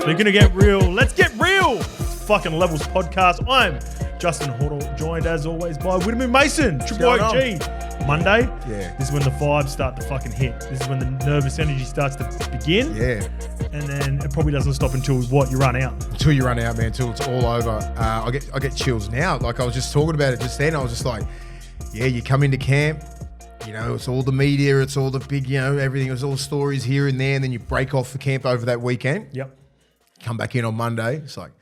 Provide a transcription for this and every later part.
We're going to get real. Let's get real. Fucking Levels podcast. I'm Justin Horo, joined as always by Willie Mason, Triple G. Monday, this is when the vibes start to fucking hit. This is when the nervous energy starts to begin. Yeah. And then it probably doesn't stop until what, you run out. Until you run out, man, until it's all over. I get chills now. Like I was just talking about it just then. I was just like, yeah, you come into camp, you know, it's all the media, it's all the big, you know, everything, it's all stories here and there, and then you break off for camp over that weekend. Yep. Come back in on Monday, it's like,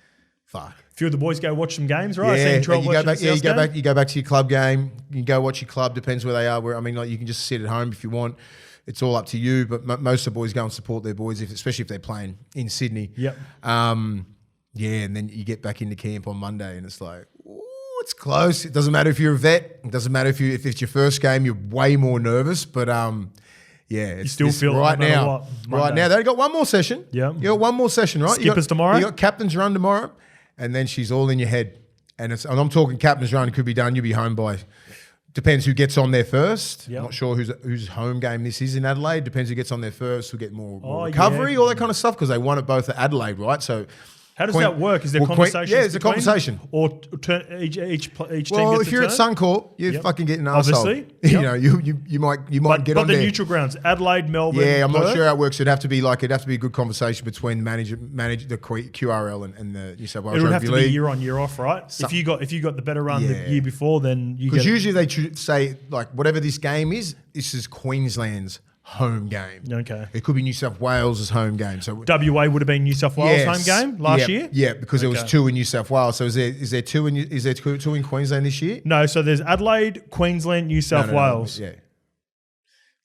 fuck. A few of the boys go watch some games, right? Yeah, you go back to your club game. You can go watch your club, depends where they are. I mean, like you can just sit at home if you want. It's all up to you, but most of the boys go and support their boys, especially if they're playing in Sydney. Yep. Yeah, and then you get back into camp on Monday and it's like, ooh, it's close. It doesn't matter if you're a vet. It doesn't matter if it's your first game. You're way more nervous, but yeah, you still feel right no now. What, right now, they got one more session. Yeah, you got one more session, right? Skippers tomorrow. You got captain's run tomorrow, and then she's all in your head. And I'm talking captain's run. It could be done. You'll be home by. Depends who gets on there first. Yep. I'm not sure whose home game this is in Adelaide. Depends who gets on there first. Who'll get more recovery, all that kind of stuff, because they won it both at Adelaide, right? So. How does that work? Is there conversation? Yeah, it's a conversation. Or each team gets Well, if you're at Suncorp, you're fucking getting arsehole. Obviously. You know, you might get on there. But the neutral grounds, Adelaide, Melbourne. Yeah, I'm not sure how it works. It'd have to be a good conversation between the QRL and the New South Wales Rugby League. It would have to be year on, year off, right? If you got the better run the year before, then you get. Because usually they say like whatever this game is, this is Queensland's home game. Okay. It could be New South Wales' home game. So WA would have been New South Wales' home game last year? Yeah, because there was two in New South Wales. So is there two in Queensland this year? No, so there's Adelaide, Queensland, New South Wales. Yeah.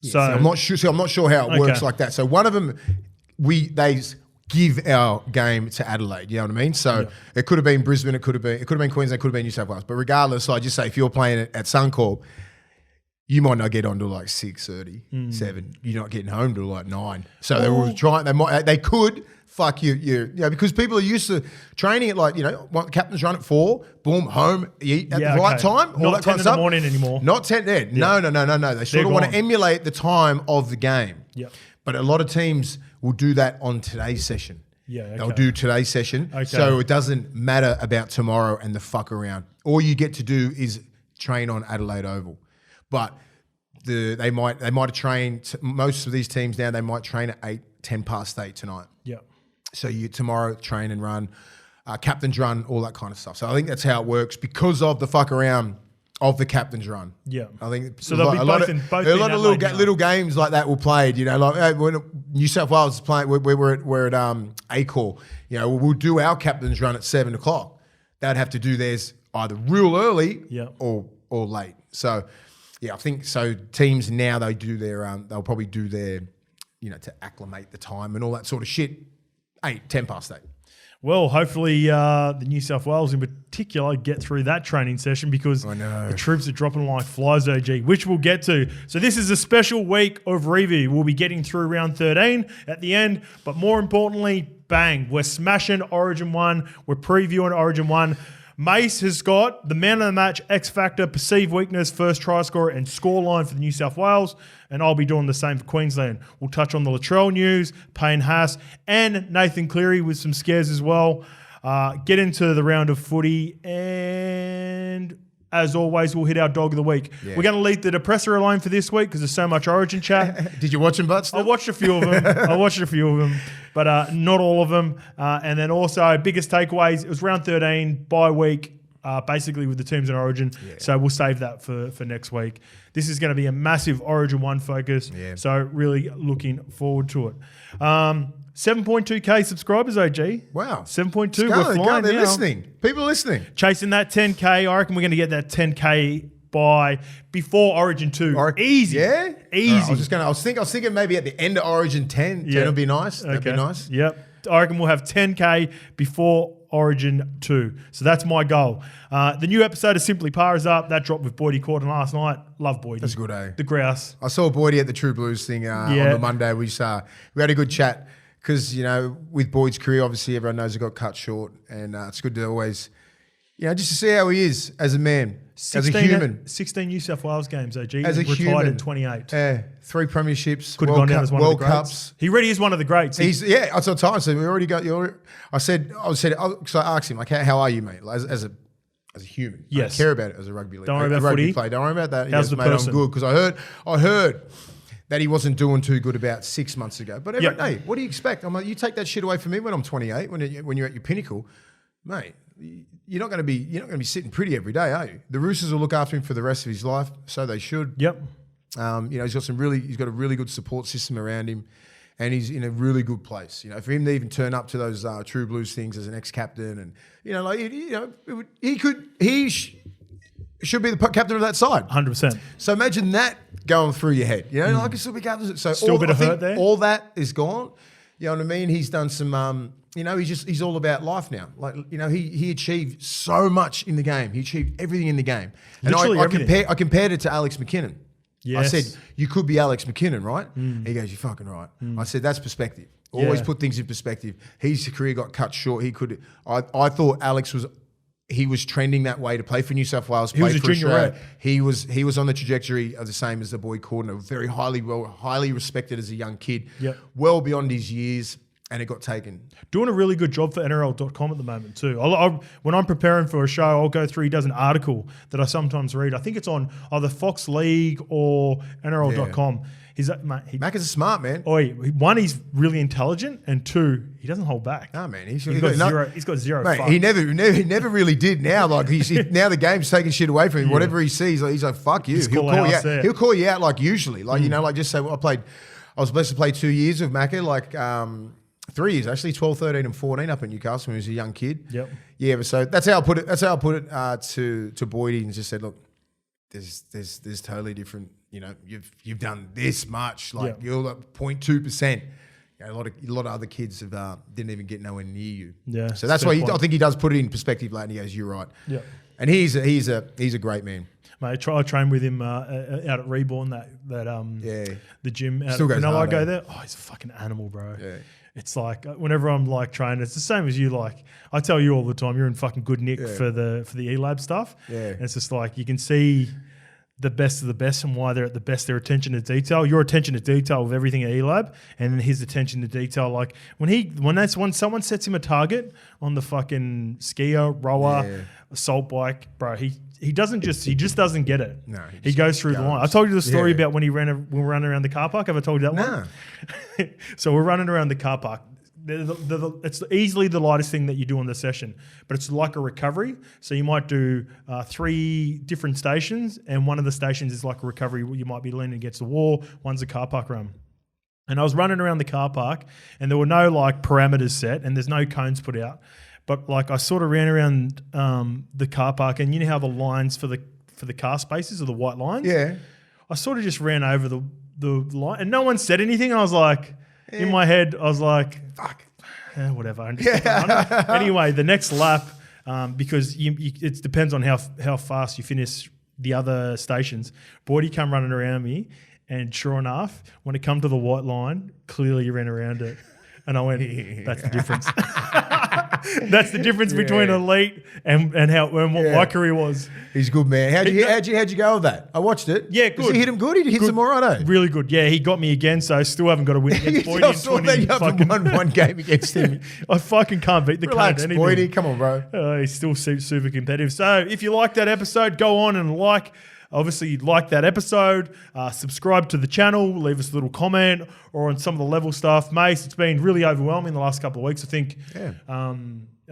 So I'm not sure how it works like that. So one of them they give our game to Adelaide, you know what I mean? So it could have been Brisbane, it could have been Queensland, it could have been New South Wales. But regardless, I just say if you're playing at Suncorp, you might not get on to like 6:30, 7. You're not getting home till like 9. So they were trying. They could fuck you, because people are used to training at like captains run at 4, boom, home, eat at the right time, all that kind of stuff. Not 10 in the morning anymore. Not 10 there. No. They sort of want to emulate the time of the game. Yeah. But a lot of teams will do that on today's session. Yeah, okay. They'll do today's session, so it doesn't matter about tomorrow and the fuck around. All you get to do is train on Adelaide Oval. But they might have trained, most of these teams now, they might train at 10 past 8 tonight. Yeah. So you tomorrow train and run, captain's run, all that kind of stuff. So I think that's how it works because of the fuck around of the captain's run. Yeah. I think so there'll be both a lot of little games like that were played. You know, like when New South Wales is playing, we're at Acor. You know, we'll do our captain's run at 7 o'clock. They'd have to do theirs either real early or late. So. Yeah, I think so. Teams now they'll probably do their, to acclimate the time and all that sort of shit. 10 past 8. Well, hopefully the New South Wales in particular get through that training session because the troops are dropping like flies, OG, which we'll get to. So this is a special week of review. We'll be getting through round 13 at the end, but more importantly, bang, we're smashing Origin 1. We're previewing Origin 1. Mace has got the man of the match, X Factor, perceived weakness, first try scorer, and scoreline for the New South Wales. And I'll be doing the same for Queensland. We'll touch on the Latrell news, Payne HAAS, and Nathan Cleary with some scares as well. Get into the round of footy, and as always, we'll hit our dog of the week. Yeah. We're going to leave the depressor alone for this week because there's so much Origin chat. Did you watch them, Butts? I watched a few of them. But not all of them. And then also, biggest takeaways, it was round 13, bye week, basically with the teams in Origin. Yeah. So we'll save that for next week. This is going to be a massive Origin 1 focus. Yeah. So really looking forward to it. 7.2K subscribers, OG. Wow. 7.2. We're flying They're now. listening. People are listening. Chasing that 10K. I reckon we're going to get that 10K by before Origin 2. Easy. Yeah? Easy. I was thinking maybe at the end of Origin 10. Yeah. 10 would be nice. That'd be nice. Yep. I reckon we'll have 10K before Origin 2. So that's my goal. The new episode of Simply Par is up. That dropped with Boydie Corden last night. Love Boydie. That's good, eh? The grouse. I saw Boydie at the True Blues thing on the Monday. We had a good chat because, with Boyd's career, obviously everyone knows he got cut short. And it's good to always, just to see how he is as a man, as a human. 16 New South Wales games, OG. As a retired human. in 28. 3 premierships. Could have gone down as one of the greats. Cups. He really is one of the greats. That's what I said. We already got your. So I asked him, like, how are you, mate? As a human. Yes. I don't care about it as a rugby league. Don't worry about footy. Play. Don't worry about that. How's the mate, person? I'm good because I heard that he wasn't doing too good about 6 months ago. But hey, what do you expect? I'm like, you take that shit away from me when I'm 28, when you're at your pinnacle, mate. You're not going to be sitting pretty every day, are you? The Roosters will look after him for the rest of his life, so they should. Yep. He's got a really good support system around him, and he's in a really good place. For him to even turn up to those True Blues things as an ex-captain, and he should be the captain of that side. 100%. So imagine that going through your head. Like it's still be captain. So still a bit of hurt there. All that is gone. You know what I mean? He's done some. He's all about life now. Like, he achieved so much in the game. He achieved everything in the game. And I compared it to Alex McKinnon. Yes. I said, you could be Alex McKinnon, right? He goes, you're fucking right. I said, that's perspective. Always put things in perspective. His career got cut short. I thought Alex was trending that way to play for New South Wales. He was a junior rep. He was on the trajectory of the same as the boy CORDNER. Very highly respected as a young kid. Yep. Well beyond his years. And it got taken. Doing a really good job for NRL.com at the moment too. When I'm preparing for a show, I'll go through. He does an article that I sometimes read. I think it's on either Fox League or NRL.com. Mac is a smart man. One, he's really intelligent, and two, he doesn't hold back. No, man, he's got zero. Mate, he never really did. Now, like now the game's taking shit away from him. Whatever he sees, he's like, fuck you. He'll call you out like usually, like just say, well, I was blessed to play 2 years with Macca, like. 3 years, actually, 12, 13, and 14 up in Newcastle when he was a young kid. Yep. Yeah, but so that's how I put it. That's how I put it to Boydie, and just said, look, there's totally different. You've done this much, like you're like 0.2%. A lot of other kids didn't even get nowhere near you. Yeah. So that's why I think he does put it in perspective, like, and he goes, you're right. Yeah. And he's a great man. Mate, I train with him out at Reborn, the gym out Still at Canelo. I go eh? there. Oh, he's a fucking animal, bro. Yeah. It's like whenever I'm like training, it's the same as you. Like I tell you all the time, you're in fucking good nick for the E-Lab stuff. Yeah. And it's just like you can see the best of the best and why they're at the best. Their attention to detail, your attention to detail with everything at E-Lab, and then his attention to detail. Like when someone sets him a target on the fucking skier, rower, assault bike, bro, he just doesn't get it. No, he goes through the line. I told you the story about when we were running around the car park. Have I told you that one? So we're running around the car park. It's easily the lightest thing that you do on the session, but it's like a recovery. So you might do 3 different stations, and one of the stations is like a recovery. You might be leaning against the wall. One's a car park run. And I was running around the car park, and there were no like parameters set, and there's no cones put out. But like I sort of ran around the car park, and you know how the lines for the car spaces are the white lines? Yeah. I sort of just ran over the line, and no one said anything. I was like, in my head, I was like, fuck, whatever. Anyway, the next lap, because it depends on how fast you finish the other stations, Boydie come running around me, and sure enough, when it come to the white line, clearly you ran around it. And I went, that's the difference. That's the difference between elite and what my career was. He's a good man. How'd you go with that? I watched it. Yeah, good. Did he hit him good? He hit some all right, eh? Really good. Yeah, he got me again, so I still haven't got a win against Boydie. I saw that you haven't won one game against him. I fucking can't beat the Relax, cunt. Boydie. Come on, bro. He's still super competitive. So if you like that episode, go on and obviously like that episode, subscribe to the channel, leave us a little comment or on some of the level stuff. Mace, it's been really overwhelming the last couple of weeks. I think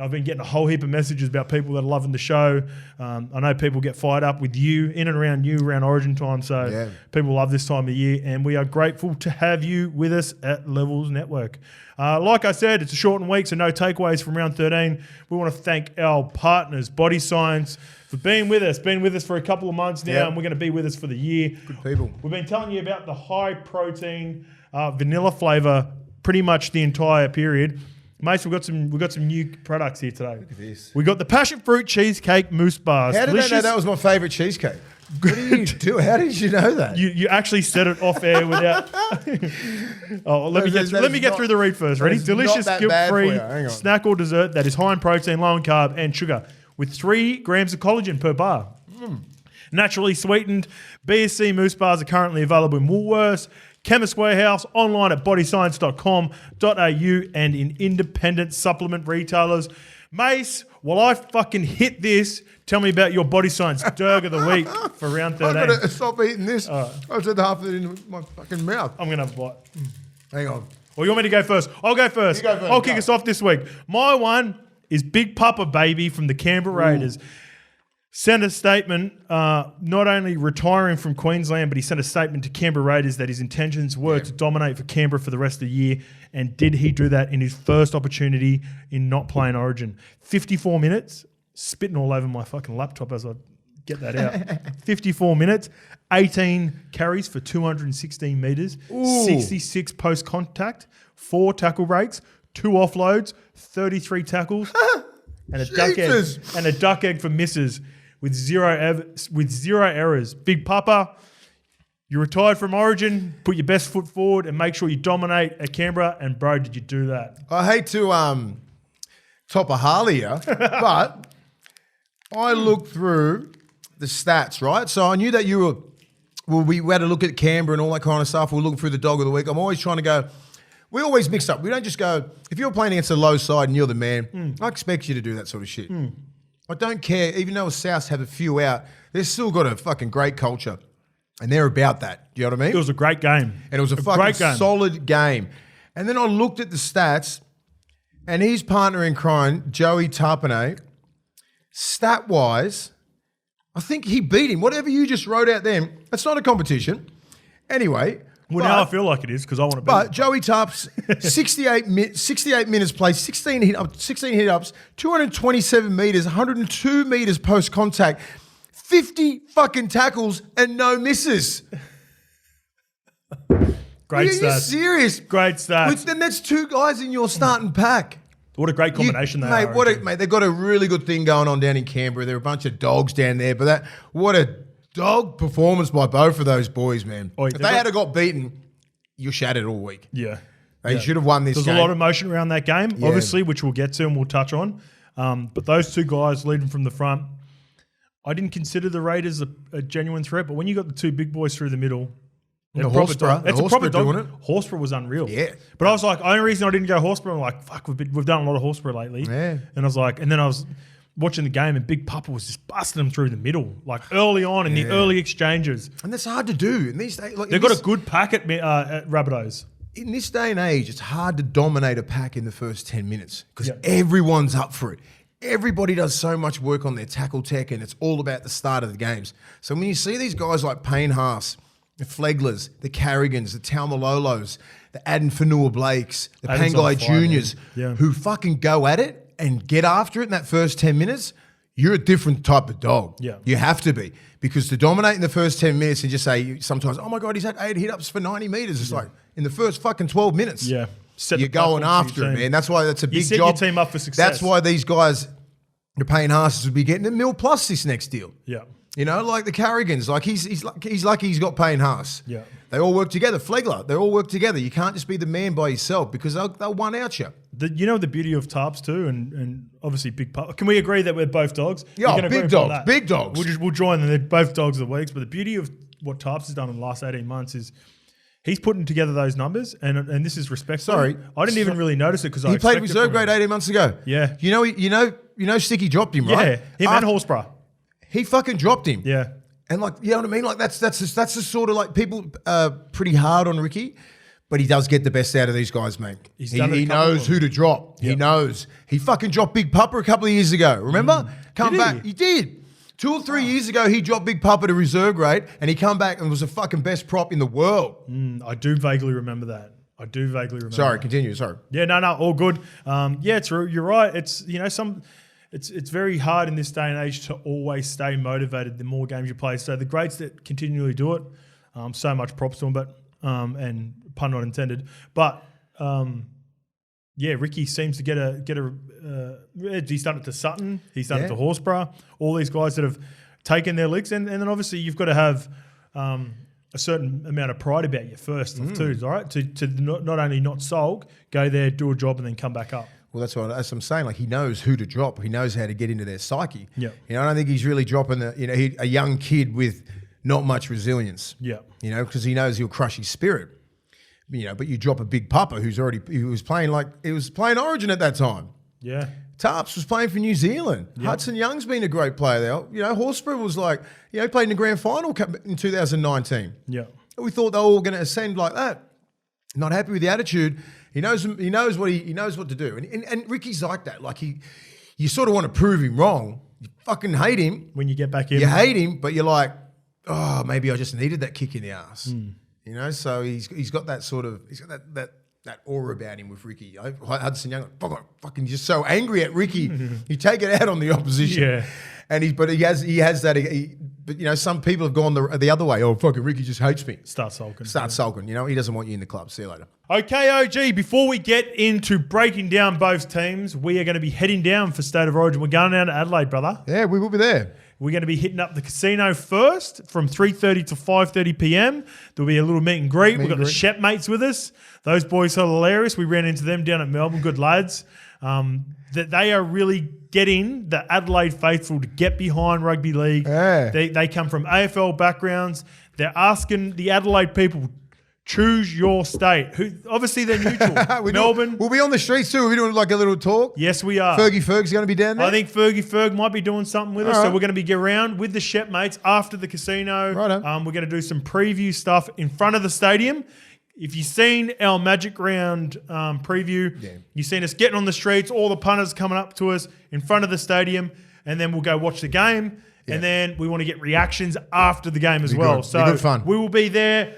I've been getting a whole heap of messages about people that are loving the show. I know people get fired up with you, in and around you, around Origin time. So people love this time of year, and we are grateful to have you with us at Levels Network. Like I said, it's a shortened week, so no takeaways from round 13. We want to thank our partners, BodyScience, for being with us for a couple of months now, and we're going to be with us for the year. Good people. We've been telling you about the high protein vanilla flavour pretty much the entire period. Mates, we've got some new products here today. Look at this. We got the passion fruit cheesecake mousse bars. How did I know that was my favourite cheesecake? What did you do? How did you know that? You actually said it off air without. Let me get through the read first. Ready? Delicious, guilt-free snack or dessert that is high in protein, low in carb and sugar. with 3 grams of collagen per bar. Naturally sweetened BSC Moose Bars are currently available in Woolworths, Chemist Warehouse, online at bodyscience.com.au, and in independent supplement retailers. Mace, while I fucking hit this, tell me about your Body Science Derg of the Week for round 13. I'm going to stop eating this. I said half of it in my fucking mouth. I'm going to have a bite. Hang on. Well, you want me to go first? I'll go first. You go first. I'll kick us off this week. My one is Big Papa Baby from the Canberra Raiders. Sent a statement, not only retiring from Queensland, but he sent a statement to Canberra Raiders that his intentions were to dominate for Canberra for the rest of the year. And did he do that in his first opportunity in not playing Origin? 54 minutes, spitting all over my fucking laptop as I get that out. 54 minutes, 18 carries for 216 metres, 66 post-contact, 4 tackle breaks, 2 offloads, 33 tackles, and a duck egg for misses. With zero errors. Big Papa, you retired from Origin, put your best foot forward and make sure you dominate at Canberra. And, bro, did you do that? I hate to top a Harley here, but I looked through the stats, right? So I knew that you were, we had to look at Canberra and all that kind of stuff. We're looking through the dog of the week. I'm always trying to go, we always mix up. We don't just go, if you're playing against a low side and you're the man, I expect you to do that sort of shit. I don't care, even though Souths have a few out, they've still got a fucking great culture. And they're about that. Do you know what I mean? It was a great game. And it was a fucking solid game. And then I looked at the stats, and his partner in crime, Joey Tarpanay, stat-wise, I think he beat him. Whatever you just wrote out then, that's not a competition. Anyway. Well, now I feel like it is because I want to beat him. But Joey Tarps, 68 minutes played, 16 hit-ups, 227 metres, 102 metres post-contact, 50 fucking tackles and no misses. Great stats. Are you serious? Great stats. Then that's 2 guys in your starting pack. What a great combination they are. Mate, they've got a really good thing going on down in Canberra. There are a bunch of dogs down there, but what a dog performance by both of those boys, man. If they had got beaten, you're shattered all week. Yeah. They should have won this game. There's a lot of emotion around that game, obviously, which we'll get to and we'll touch on. But those 2 guys leading from the front, I didn't consider the Raiders a genuine threat, but when you got the 2 big boys through the middle, it's a proper dog. Horsburgh was unreal. Yeah. But I was like, the only reason I didn't go Horsburgh, I'm like, fuck, we've done a lot of Horsburgh lately. Yeah. And I was like, and then I was watching the game and Big Papa was just busting them through the middle, like early on in the early exchanges. And that's hard to do. In these days, they've got a good pack at Rabbitohs. In this day and age, it's hard to dominate a pack in the first 10 minutes because everyone's up for it. Everybody does so much work on their tackle tech and it's all about the start of the games. So when you see these guys like Payne Haas, the Fleglers, the Carrigans, the Taumalolos, the Aden Fanua Blakes, the Pangai Juniors who fucking go at it and get after it in that first 10 minutes, you're a different type of dog. Yeah. You have to be. Because to dominate in the first 10 minutes and just say sometimes, oh my God, he's had 8 hit-ups for 90 metres. It's like in the first fucking 12 minutes. Yeah. You're going after it, man. That's why that's a big job. You set your team up for success. That's why these guys, the Payne Haases, will be getting a $1 million+ this next deal. Yeah. You know, like the Carrigans, like he's lucky he's got Payne Haas. Yeah. They all work together. Flegler, they all work together. You can't just be the man by yourself because they'll one out you. You know the beauty of Tarps too, and obviously Big Papa. Can we agree that we're both dogs? Yeah, big dogs. Big dogs. We'll join them. They're both dogs of the weeks. But the beauty of what Tarps has done in the last 18 months is he's putting together those numbers, and this is respectful. Sorry, I didn't even really notice it because he played reserve grade 18 months ago. Yeah, you know, Sticky dropped him, right? Yeah, him and Horsburgh. He fucking dropped him. Yeah. And like, you know what I mean? Like that's the sort of like people pretty hard on Ricky, but he does get the best out of these guys, mate. He knows who to drop. Yep. He knows. He fucking dropped Big Papa a couple of years ago. Remember? Come back. He did. 2 or 3 years ago, he dropped Big Papa to reserve grade, and he come back and was the fucking best prop in the world. I do vaguely remember that. Sorry, continue. Sorry. Yeah, no, all good. Yeah, you're right. It's It's very hard in this day and age to always stay motivated the more games you play. So the greats that continually do it, so much props to them, but and pun not intended. But Ricky seems to get a. He's done it to Sutton. He's done it to Horsburgh. All these guys that have taken their licks, and then obviously you've got to have a certain amount of pride about you first too, all right? To not only not sulk, go there, do a job, and then come back up. Well, that's what I'm saying. Like, he knows who to drop. He knows how to get into their psyche. Yeah. You know, I don't think he's really dropping a young kid with not much resilience. Yeah. You know, because he knows he'll crush his spirit. You know, but you drop a big pupper he was playing Origin at that time. Yeah. Tarps was playing for New Zealand. Yep. Hudson Young's been a great player there. You know, Horsburgh was like, he played in the grand final in 2019. Yeah. We thought they were all going to ascend like that. Not happy with the attitude. He knows what to do. And Ricky's like that. Like, you sort of want to prove him wrong. You fucking hate him. When you get back in. You hate him, but you're like, oh, maybe I just needed that kick in the ass. You know, so he's got that sort of, he's got that aura about him with Ricky. Hudson Young, fucking just so angry at Ricky. You take it out on the opposition. Yeah. And he has that. But you know, some people have gone the other way. Oh, fucking Ricky just hates me. Start sulking. Sulking. You know, he doesn't want you in the club. See you later. Okay, OG, before we get into breaking down both teams, we are going to be heading down for State of Origin. We're going down to Adelaide, brother. Yeah, we will be there. We're going to be hitting up the casino first from 3:30 to 5:30 p.m. There'll be a little meet and greet. We've got the Shep mates with us. Those boys are hilarious. We ran into them down at Melbourne. Good lads. That they are really getting the Adelaide faithful to get behind rugby league. Yeah. They come from AFL backgrounds. They're asking the Adelaide people, choose your state. Obviously, they're neutral. Melbourne. We'll be on the streets too. We'll be doing like a little talk. Yes, we are. Ferg's going to be down there. I think Ferg might be doing something with us. All right. So we're going to be get around with the Shep mates after the casino. Righto. We're going to do some preview stuff in front of the stadium. If you've seen our Magic Round preview, you've seen us getting on the streets, all the punters coming up to us in front of the stadium, and then we'll go watch the game. Yeah. And then we want to get reactions after the game as well. Good. So good fun. We will be there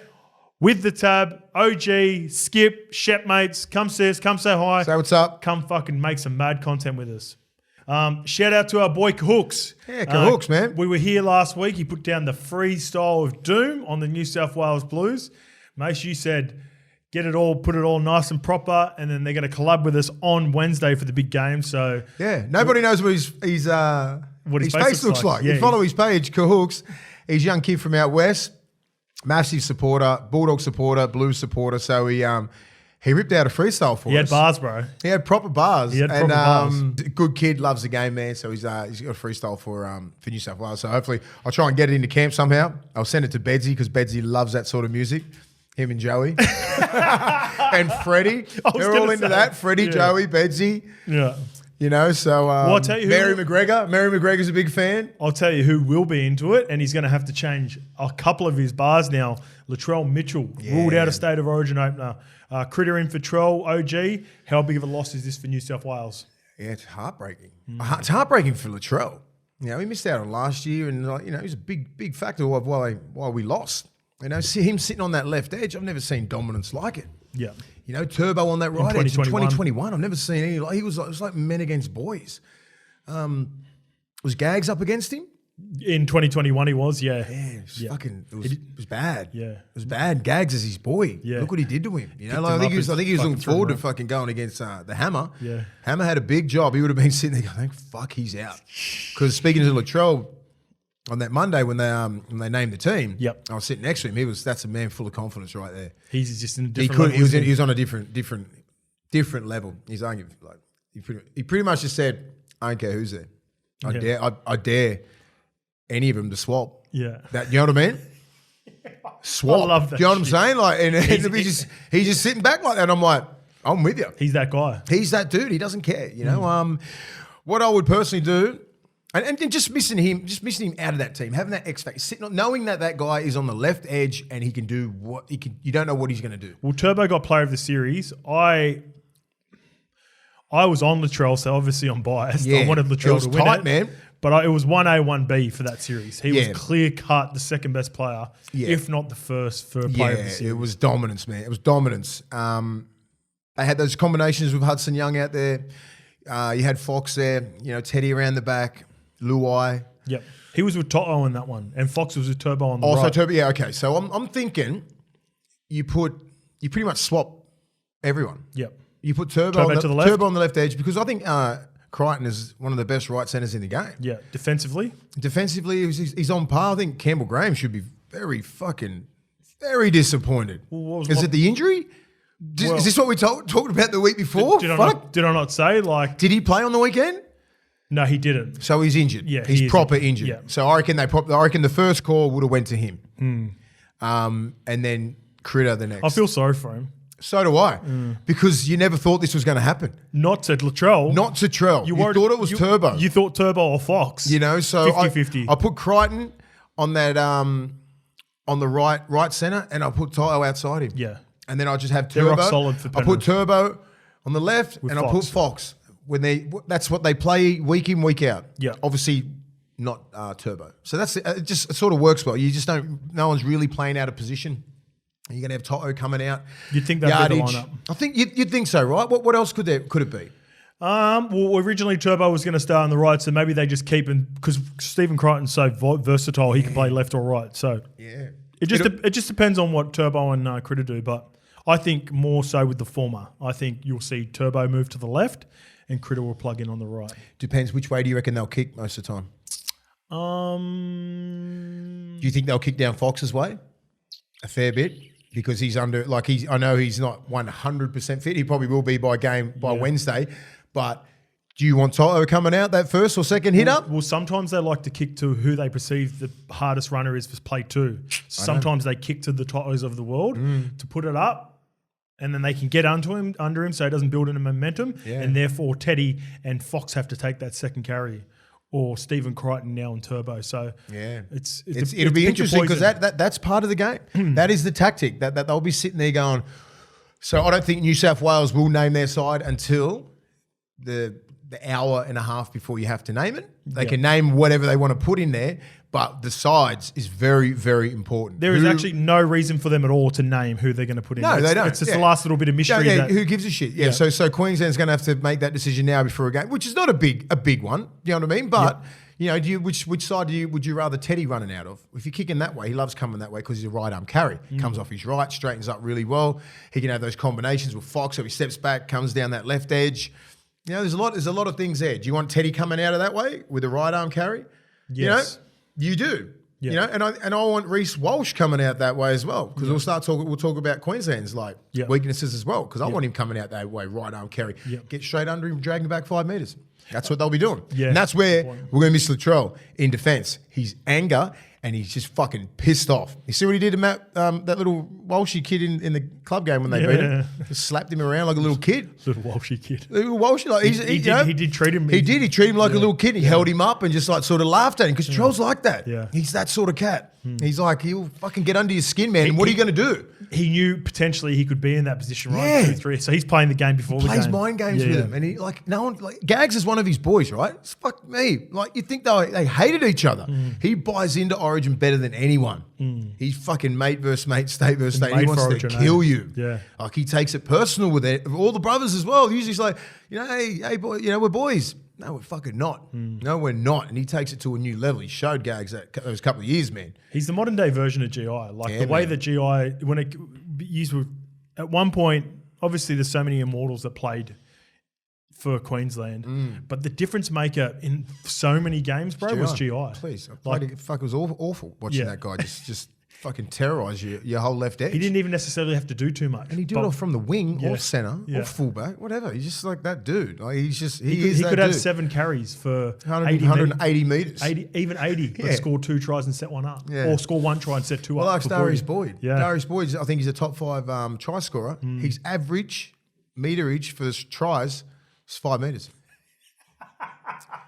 with the tab, OG, Skip, Shep mates. Come see us, come say hi. Say what's up. Come fucking make some mad content with us. Shout out to our boy Cahooks. Yeah, Cahooks, man. We were here last week. He put down the freestyle of Doom on the New South Wales Blues. Mace, you said put it all nice and proper, and then they're going to collab with us on Wednesday for the big game. So yeah, nobody knows what his face looks like. Yeah, you follow his page, Cahooks. He's a young kid from out west, massive supporter, Bulldog supporter, Blues supporter. So he ripped out a freestyle for us. He had bars, bro. He had proper bars. Bars. Good kid, loves the game, man. So he's got a freestyle for New South Wales. So hopefully I'll try and get it into camp somehow. I'll send it to Bedsy because Bedsy loves that sort of music. Him and Joey. And Freddie. They're all into that. Freddie, Joey, Bedsy. Yeah. You know, so I'll tell you Mary McGregor. Mary McGregor's a big fan. I'll tell you who will be into it, and he's going to have to change a couple of his bars now. Latrell Mitchell, ruled out of State of Origin opener. CRITTA in for Trell, OG. How big of a loss is this for New South Wales? Yeah, it's heartbreaking. It's heartbreaking for Latrell. You know, he missed out on last year, and he was a big factor of why we lost. You know, see him sitting on that left edge. I've never seen dominance like it. Yeah. You know, Turbo on that right edge in 2021. I've never seen any. It was like men against boys. Was Gags up against him? In 2021 he was, yeah. Yeah, it was bad. Yeah. It was bad. Gags is his boy. Yeah. Look what he did to him. You know, like, I think he was looking forward to fucking going against the Hammer. Yeah. Hammer had a big job. He would have been sitting there going, fuck, he's out. Because speaking to Latrell, on that Monday when they named the team, I was sitting next to him. That's a man full of confidence right there. He's just in a different level. He was on a different level. He's arguing like he pretty much just said, I don't care who's there. I dare any of them to swap. Yeah. That, you know what I mean? Swap. I love that. Do you know what I'm saying? Like, and he's just sitting back like that. And I'm like, I'm with you. He's that guy. He's that dude. He doesn't care. You know. What I would personally do. And just missing him out of that team, having that X factor, knowing that guy is on the left edge and he can do what he can. You don't know what he's going to do. Well, Turbo got player of the series. I was on Latrell, so obviously I'm biased. I wanted Latrell to win it, man. But it was 1A, 1B for that series. He was clear cut the second best player, if not the first for player of the series. It was dominance, man. It was dominance. They had those combinations with Hudson Young out there. You had Fox there. You know, Teddy around the back. Luai. Yep. He was with Toto in that one, and Fox was with Turbo on the right. Also Turbo, yeah, okay. So I'm thinking you pretty much swap everyone. Yep. You put Turbo on the left edge because I think Crichton is one of the best right centers in the game. Yeah. Defensively, he's on par. I think Campbell Graham should be very disappointed. Well, is it the injury? Is this what we talked about the week before? Did I not say like? Did he play on the weekend? No, he didn't. So he's injured. Yeah, he's proper injured. Yeah. So I reckon the first call would have went to him, and then CRITTA the next. I feel sorry for him. So do I, because you never thought this was going to happen. Not to Latrell. Not to Trell. You thought it was Turbo. You thought Turbo or Fox. You know, so 50-50. I put Crichton on that on the right centre, and I put Tyler outside him. Yeah. And then I just have They're Turbo. rock solid for I put Turbo on the left, and I put Fox. That's what they play week in, week out. Yeah. Obviously not Turbo. So that's it sort of works well. You just don't. No one's really playing out of position. You're going to have Toto coming out. You'd think that'd be the lineup. I think you'd think so, right? What else could it be? Well, originally Turbo was going to start on the right, so maybe they just keep him because Stephen Crichton's so versatile. He can play left or right. So it just depends on what Turbo and CRITTA do. But I think more so with the former. I think you'll see Turbo move to the left, and CRITTA will plug in on the right. Depends which way do you reckon they'll kick most of the time. Do you think they'll kick down Fox's way a fair bit? Because he's under, I know he's not 100% fit. He probably will be by Wednesday. But do you want Toto coming out that first or second hit up? Well, sometimes they like to kick to who they perceive the hardest runner is for play two. Sometimes they kick to the Totos of the world to put it up, and then they can get under him so it doesn't build any momentum. Yeah. And therefore Teddy and Fox have to take that second carry. Or Stephen Crichton now in Turbo. So it'll be interesting because that's part of the game. That is the tactic that they'll be sitting there going. So I don't think New South Wales will name their side until the hour and a half before you have to name it. They can name whatever they want to put in there, but the sides is very, very important. There is actually no reason for them at all to name who they're going to put in. No, they don't. It's just the last little bit of mystery. Who gives a shit? Yeah. So Queensland's going to have to make that decision now before a game, which is not a big one. You know what I mean? But you know, which side would you rather Teddy running out of? If you're kicking that way, he loves coming that way because he's a right arm carry. Comes off his right, straightens up really well. He can have those combinations with Fox, so he steps back, comes down that left edge. You know, there's a lot of things there. Do you want Teddy coming out of that way with a right arm carry? Yes. You know, you do. Yeah. You know, and I want Reece Walsh coming out that way as well because we'll talk about Queensland's weaknesses as well because I want him coming out that way, right arm carry, get straight under him, drag him back 5 metres. That's what they'll be doing. Yeah. And that's where we're going to miss Latrell in defence. His anger and he's just fucking pissed off. You see what he did to that little Walshy kid in the club game when they beat him? Just slapped him around like a little kid. Little Walshy kid. Little Walshy. Like, he did treat him. He treated him like a little kid. He held him up and just like sort of laughed at him because Trell's like that. Yeah. He's that sort of cat. He's like, he'll fucking get under your skin, man. What are you going to do? He knew potentially he could be in that position, right? 2-3. So he's playing the game before the game. Plays mind games with him. And he Gags is one of his boys, right? It's fuck me. Like you think they hated each other. He buys into Origin better than anyone. He's fucking mate versus mate, state versus state. He wants to kill you. Yeah. Like he takes it personal with it. All the brothers as well. Usually he's like, hey boy, we're boys. No, we're fucking not. No, we're not. And he takes it to a new level. He showed Gags those couple of years, man. He's the modern day version of GI. Like the way that GI, when it used to, at one point, obviously there's so many immortals that played for Queensland, but the difference maker in so many games, bro, was GI. Please, it was awful watching that guy just fucking terrorise your whole left edge. He didn't even necessarily have to do too much. And he did it off from the wing or centre or fullback, whatever. He's just like that dude. Like he could have 7 carries for 180 metres. 80, but score 2 tries and set one up. Yeah. Or score 1 try and set 2 up. Like Darius Boyd. Yeah. Darius Boyd, I think he's a top 5 try scorer. His average meterage for tries is 5 metres.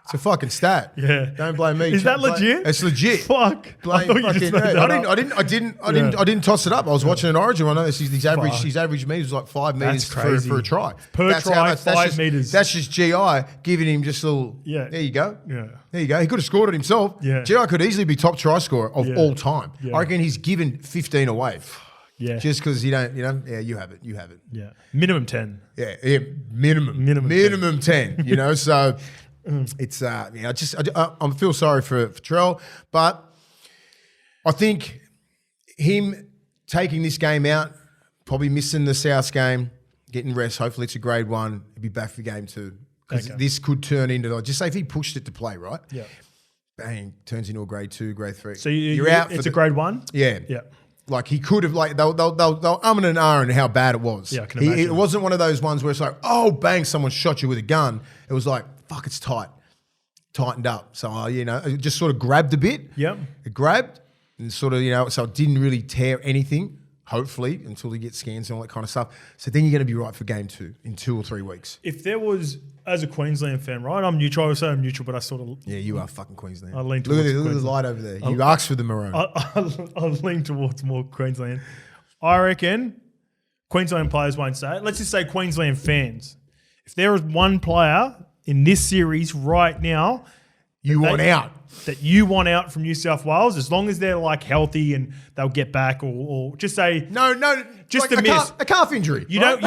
It's a fucking stat. Yeah. Don't blame me. Is that legit? It's legit. Fuck. Blame fucking. I didn't toss it up. I was watching an Origin one. His average meters was like 5 meters for a try. That's try, 5 meters. That's just GI giving him just a little. Yeah. There you go. Yeah. There you go. He could have scored it himself. Yeah. GI could easily be top try scorer of all time. Yeah. I reckon he's given 15 away. Yeah. Just because you don't, you have it. Yeah. Minimum 10. Yeah. Minimum 10. So. It's I feel sorry for Trell, but I think him taking this game out, probably missing the South game, getting rest. Hopefully it's a grade 1. He'll be back for game 2 because this could turn into just say if he pushed it to play right. Yeah. Bang, turns into a grade 2, grade 3. So you're out. It's a grade 1. Yeah. Yeah. Like he could have, like they'll umming and ahhing how bad it was. Yeah, I can imagine. It wasn't one of those ones where it's like, oh, bang, someone shot you with a gun. It was like, fuck, it's tightened up. So, it just sort of grabbed a bit. Yep. It grabbed and sort of, so it didn't really tear anything, hopefully, until you get scans and all that kind of stuff. So then you're going to be right for game 2 in 2 or 3 weeks. If there was, as a Queensland fan, right? I'm neutral. I would say I'm neutral, but I sort of... Yeah, you are fucking Queensland. I lean Look towards at the light over there. You asked for the maroon. I lean towards more Queensland. I reckon Queensland players won't say it. Let's just say Queensland fans. If there is one player in this series right now... You want out. That you want out from New South Wales, as long as they're like healthy and they'll get back, or just say no, just like a miss, a calf injury. You don't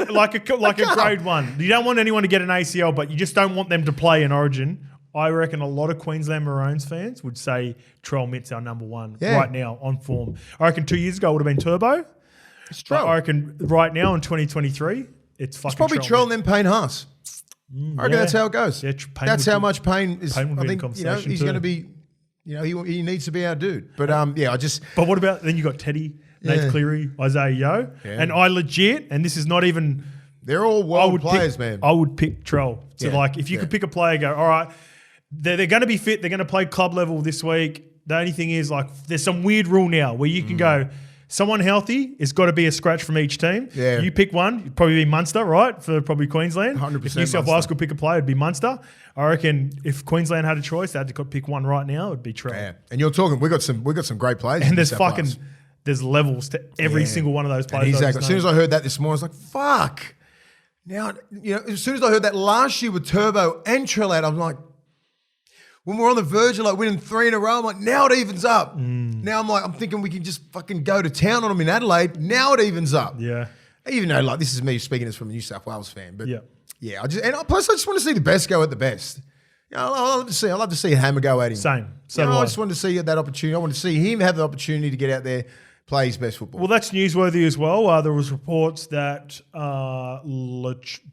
like a grade 1. You don't want anyone to get an ACL, but you just don't want them to play in Origin. I reckon a lot of Queensland Maroons fans would say Trell Mitt's our number 1 right now on form. I reckon 2 years ago it would have been Turbo. It's Trell. I reckon right now in 2023 it's fucking. It's probably Trell and then Payne Haas. I reckon that's how it goes. Yeah, that's how much Payne is. Payne I think he's going to be. He needs to be our dude. But But what about then? You got Teddy, Nate Cleary, Isaiah Yeo, and I legit. And this is not even. They're all world players, man. I would pick Trell. So if you could pick a player, go all right. They're going to be fit. They're going to play club level this week. The only thing is there's some weird rule now where you can go. Someone healthy has got to be a scratch from each team. Yeah. You pick one, it'd probably be Munster, right? For probably Queensland. 100% If New South Wales could pick a player, it'd be Munster. I reckon if Queensland had a choice, they had to pick one right now, it'd be Trell. Yeah. And you're talking, we got some great players. And there's levels to every single one of those players. Exactly. As soon as I heard that this morning, I was like, fuck. Now, as soon as I heard that last year with Turbo and Trell out, I'm like, when we're on the verge of winning 3 in a row, I'm like, now it evens up. Now I'm thinking we can just fucking go to town on them in Adelaide. Now it evens up. Yeah. Even though this is me speaking as from a New South Wales fan, but yeah, plus I just want to see the best go at the best. I love to see Hammer go at him. Same. I just want to see that opportunity. I want to see him have the opportunity to get out there, play his best football. Well, that's newsworthy as well. There was reports that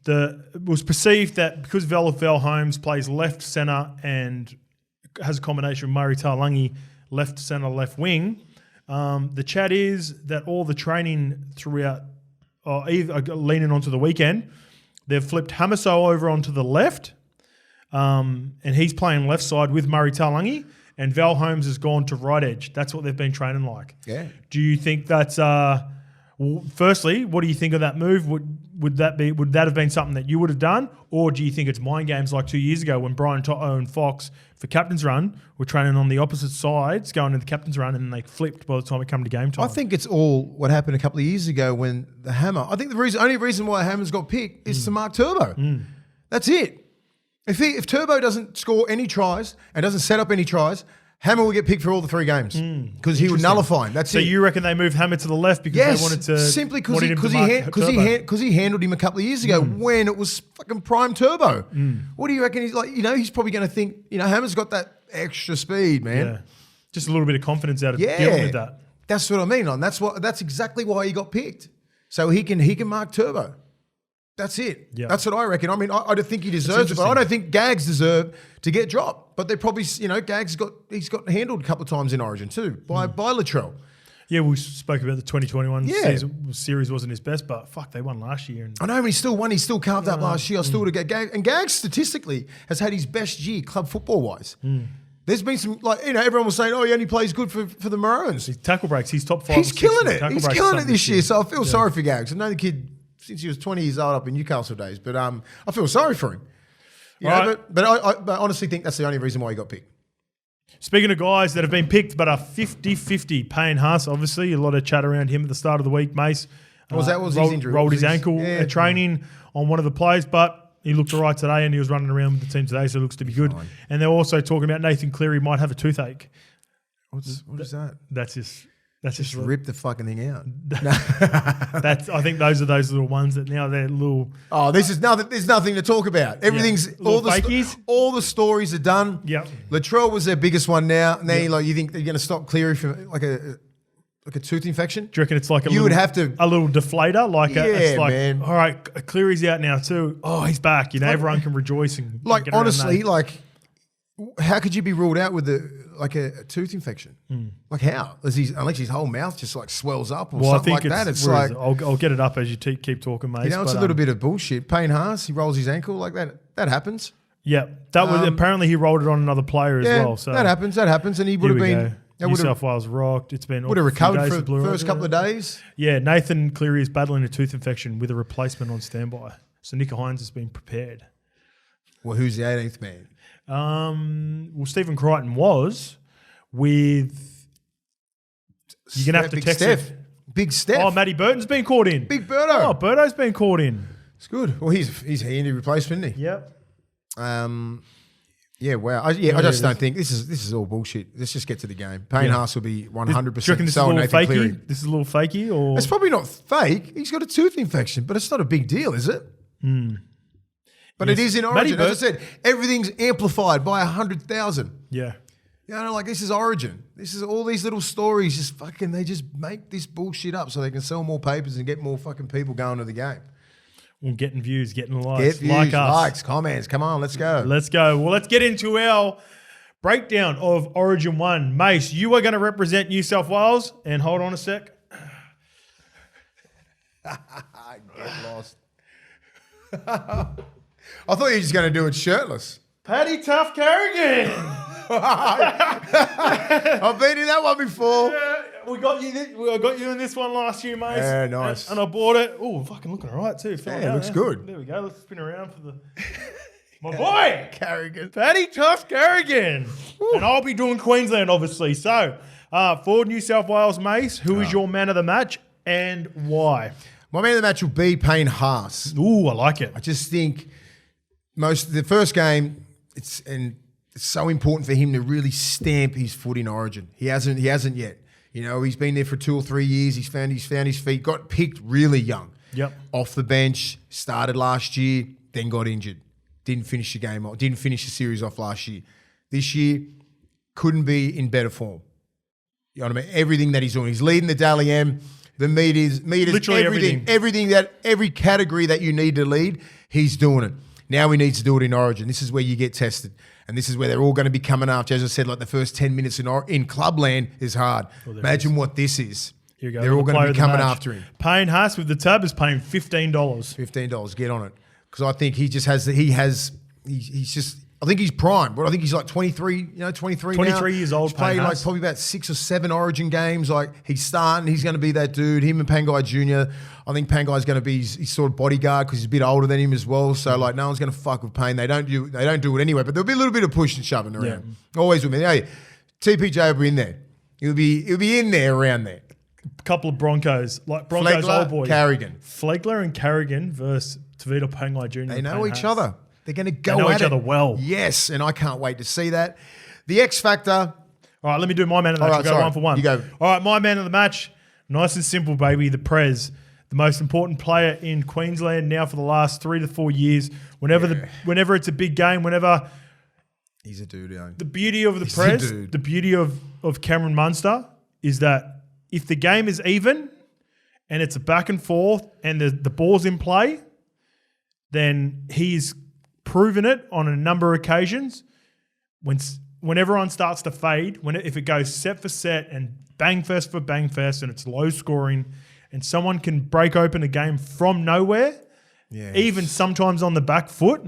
it was perceived that because Val Holmes plays left centre and has a combination of Murray Taulagi, left centre, left wing, the chat is that all the training throughout, leaning onto the weekend, they've flipped Hamiso over onto the left, and he's playing left side with Murray Taulagi, and Val Holmes has gone to right edge. That's what they've been training like. Yeah. Do you think that's firstly, what do you think of that move? Would that have been something that you would have done, or do you think it's mind games like 2 years ago when Brian Toto and Fox for captain's run were training on the opposite sides, going to the captain's run, and they flipped by the time it came to game time? I think it's all what happened a couple of years ago when the Hammer. I think the only reason why Hammer's got picked is to mark Turbo. That's it. If Turbo doesn't score any tries and doesn't set up any tries, Hammer will get picked for all the 3 games because he would nullify him. That's so it. you reckon they moved Hammer to the left because they wanted to simply because he handled him a couple of years ago when it was fucking prime Turbo. What do you reckon? He's like, he's probably going to think, Hammer's got that extra speed, man. Yeah. Just a little bit of confidence out of dealing with that. That's what I mean. That's exactly why he got picked. So he can mark Turbo. That's it. Yeah. That's what I reckon. I mean, I don't think he deserves it, but I don't think Gags deserve to get dropped. But they probably, Gags he's got handled a couple of times in Origin too by Latrell. Yeah, we spoke about the 2021 series wasn't his best, but fuck, they won last year. I know, and he still won. He still carved up last year. I still would have got Gags. And Gags statistically has had his best year club football wise. There's been some, everyone was saying, he only plays good for the Maroons. His tackle breaks, he's top 5. He's killing it. He's killing it this year. So I feel sorry for Gags. I know the kid since he was 20 years old up in Newcastle days, but I feel sorry for him. But I honestly think that's the only reason why he got picked. Speaking of guys that have been picked but are 50-50, Payne Haas, obviously, a lot of chat around him at the start of the week. Mace was his injury? Rolled his ankle at training on one of the plays, but he looked all right today and he was running around with the team today, so it looks to be good. Fine. And they're also talking about Nathan Cleary might have a toothache. What is that? That's just rip the fucking thing out. I think those are those little ones that now they're little. Oh, there's nothing to talk about. Everything's all the stories are done. Yeah. Latrell was their biggest one now. Now you think they're going to stop Cleary from like a tooth infection? Do you reckon it's like a would have to a little deflator? It's like, man. All right, Cleary's out now too. Oh, he's back. Everyone can rejoice and honestly, How could you be ruled out with a tooth infection? Like how? Unless his whole mouth just like swells up or something like that. It's like I'll get it up as you keep talking, mate. It's a little bit of bullshit. Payne Haas, he rolls his ankle like that. That happens. Yeah, that was apparently he rolled it on another player as well. So that happens, and he would have been. New South Wales rocked. It's been would have recovered for the first couple of days. Yeah, Nathan Cleary is battling a tooth infection with a replacement on standby. So Nick Hines has been prepared. Well, who's the 18th man? Well, Stephen Crichton was with. You're gonna have to text Steph. Big Steph. Oh, Matty Burton's been caught in. Big Birdo. Oh, Birdo's been caught in. It's good. Well, he's a handy replacement, isn't he? Yep. Yeah, wow. I just don't think this is all bullshit. Let's just get to the game. Payne Haas will be 100% so Nathan Cleary. This is a little fakey, or it's probably not fake. He's got a tooth infection, but it's not a big deal, is it? But it is in Origin. As I said, everything's amplified by 100,000. Yeah. Like this is Origin. This is all these little stories. They just make this bullshit up so they can sell more papers and get more fucking people going to the game. Well, getting views, getting likes. Get views, like us. likes, comments. Come on, let's go. Let's go. Well, let's get into our breakdown of Origin 1. Mace, you are going to represent New South Wales. And hold on a sec. I get lost. I thought you were just going to do it shirtless. Paddy Tough Carrigan. I've been in that one before. Yeah, I got you in this one last year, mate. Yeah, nice. And I bought it. Oh, fucking looking all right too. Yeah, it looks good. There we go. Let's spin around for the my boy Carrigan, Paddy Tough Carrigan. And I'll be doing Queensland, obviously. So, for New South Wales, Mace, who is your man of the match and why? My man of the match will be Payne Haas. Ooh, I like it. I just think the first game, it's so important for him to really stamp his foot in Origin. He hasn't yet. He's been there for 2 or 3 years. He's found his feet. Got picked really young. Yep. Off the bench. Started last year. Then got injured. Didn't finish the game off. Didn't finish the series off last year. This year couldn't be in better form. You know what I mean? Everything that he's doing. He's leading the Dally M. The meters, literally everything every category that you need to lead, he's doing it. Now he needs to do it in Origin. This is where you get tested. And this is where they're all going to be coming after. As I said, like the first 10 minutes in Clubland is hard. Imagine what this is. Here you go. They're all going to be coming after him. Payne Haas with the tab is paying $15. $15. Get on it. Because I think he's I think he's prime, but I think he's like 23 now. 23 years old. He's played like probably about 6 or 7 Origin games. Like he's starting. He's going to be that dude. Him and Pangai Jr. I think Pangai's going to be his sort of bodyguard because he's a bit older than him as well. So like no one's going to fuck with Payne. They don't do it anyway. But there'll be a little bit of push and shoving around. Yeah. Always with me. Hey, TPJ will be in there. He'll be in there around there. A couple of Broncos, like Broncos Flegler, old boys. Carrigan. Flegler and Carrigan versus Tavita Pangai Jr. They know each other. They're going to go at each other well. Yes, and I can't wait to see that. The X Factor. All right, let me do my man of the match. We'll go one for one. You go. All right, my man of the match. Nice and simple, baby. The Prez. The most important player in Queensland now for the last 3 to 4 years. Whenever it's a big game, he's a dude. The beauty of the Prez, the beauty of Cameron Munster is that if the game is even and it's a back and forth and the ball's in play, then he's proven it on a number of occasions. When everyone starts to fade, if it goes set for set and bang fest for bang fest and it's low scoring and someone can break open a game from nowhere, even sometimes on the back foot,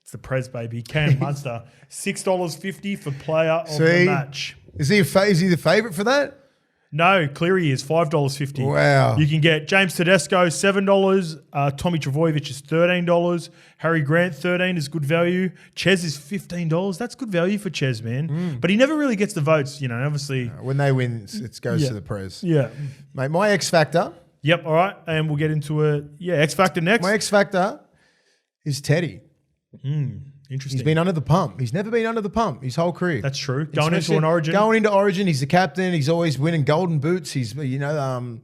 it's the Prez, baby. Cam Munster, $6.50 for player of the match. Is he the favourite for that? No, Cleary is $5.50. Wow. You can get James Tedesco, $7. Tommy Trbojevic is $13. Harry Grant, $13 is good value. Ches is $15. That's good value for Ches, man. But he never really gets the votes, obviously. When they win, it goes to the Prez. Yeah. Mate, my X Factor. Yep, all right. And we'll get into it. Yeah, X Factor next. My X Factor is Teddy. Interesting. He's been under the pump. He's never been under the pump his whole career. That's true. Going into an Origin. Going into Origin, he's the captain. He's always winning golden boots. He's, Brad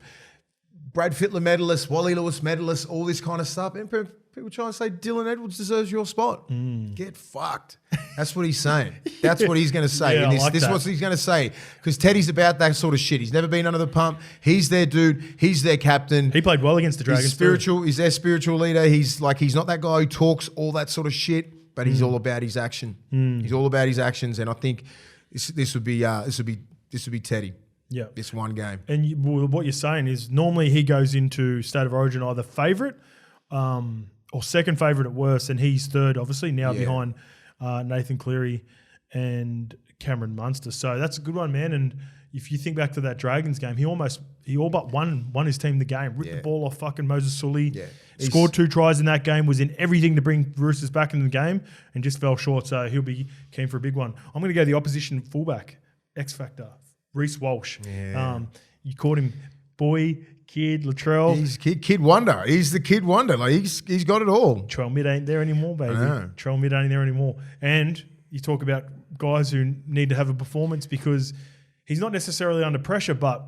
Fittler medalist, Wally Lewis medalist, all this kind of stuff. And people try and say Dylan Edwards deserves your spot. Get fucked. That's what he's saying. That's what he's going to say. Yeah, this is what he's going to say. Because Teddy's about that sort of shit. He's never been under the pump. He's their dude. He's their captain. He played well against the Dragons. He's their spiritual leader. He's not that guy who talks all that sort of shit. but he's all about his action. He's all about his actions, and I think this would be Teddy. Yeah, this one game. And what you're saying is normally he goes into State of Origin either favourite or second favourite at worst, and he's third, obviously, now behind Nathan Cleary and Cameron Munster. So that's a good one, man. And if you think back to that Dragons game, he all but won his team the game. Ripped the ball off fucking Moses Sully. Yeah. Scored 2 tries in that game, was in everything to bring Roosters back into the game, and just fell short. So he'll be keen for a big one. I'm going to go the opposition fullback, X Factor, Reece Walsh. Yeah. You called him boy, kid, Latrell. He's kid wonder. He's the kid wonder. Like he's got it all. Trail mid ain't there anymore, baby. Trail mid ain't there anymore. And you talk about guys who need to have a performance because he's not necessarily under pressure, but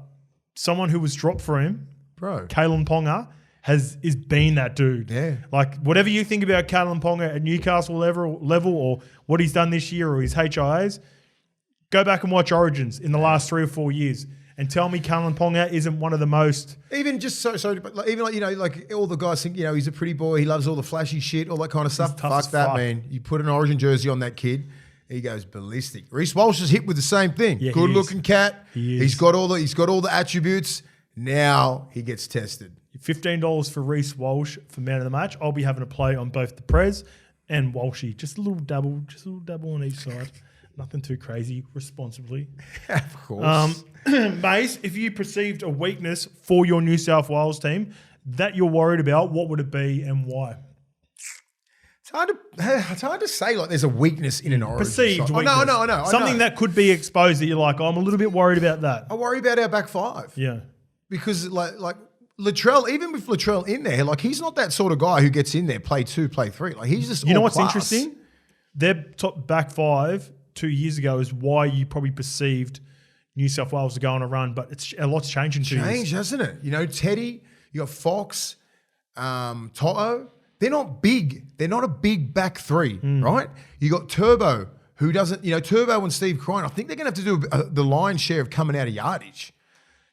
someone who was dropped for him, Kalen Ponga, is been that dude. Yeah. Like whatever you think about Kalen Ponga at Newcastle level or what he's done this year or his HAAS, go back and watch Origins in the last 3 or 4 years and tell me Kalen Ponga isn't one of the most... Even just but like, even like, you know, like all the guys think, you know, he's a pretty boy, he loves all the flashy shit, all that kind of stuff. Fuck that, man. You put an Origin jersey on that kid, he goes ballistic. Reece Walsh is hit with the same thing. Yeah, good looking cat. He's got all the attributes. Now he gets tested. $15 for Reece Walsh for man of the match. I'll be having a play on both the Prez and Walshy. Just a little dabble on each side. Nothing too crazy, responsibly. Of course. Mace, if you perceived a weakness for your New South Wales team that you're worried about, what would it be and why? It's hard to say like there's a weakness in an Origin. Perceived weakness. I know. Something that could be exposed that you're like, I'm a little bit worried about that. I worry about our back five. Yeah. Because like Latrell, even with Latrell in there, like he's not that sort of guy who gets in there, play 2, play 3. Like he's just know what's interesting? Their top back 5 2 years ago is why you probably perceived New South Wales to go on a run, but it's a lot's changed in 2 years. Changed, hasn't it? You know, Teddy, you got Fox, Toto. They're not big. They're not a big back 3, right? You got Turbo, who doesn't, you know, Turbo and Steve Crine. I think they're going to have to do the lion's share of coming out of yardage.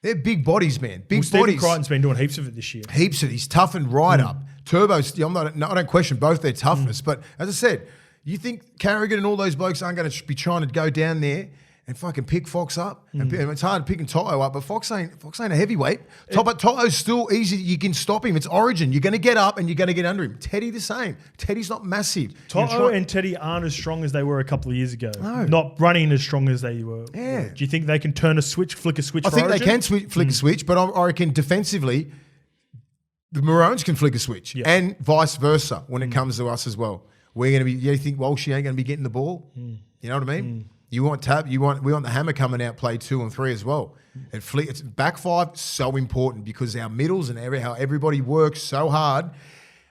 They're big bodies, man. Big bodies. Steve Crichton's been doing heaps of it this year. Heaps of it. He's toughened right up. Turbo's, I don't question both their toughness, but as I said, you think Carrigan and all those blokes aren't going to be trying to go down there and fucking pick Fox up? And it's hard picking Toto up, but Fox ain't a heavyweight. But Toto's still easy. You can stop him. It's Origin. You're going to get up and you're going to get under him. Teddy the same. Teddy's not massive. Toto and Teddy aren't as strong as they were a couple of years ago. No. Not running as strong as they were. Yeah. Do you think they can flick a switch I for think Origin? they can flick a switch, but I reckon defensively, the Maroons can flick a switch and vice versa when it comes to us as well. We're going to be. You think Walshy ain't going to be getting the ball? You know what I mean? You want Tab. We want the hammer coming out, play 2 and 3 as well. And it's back 5 so important because our middles and how everybody works so hard,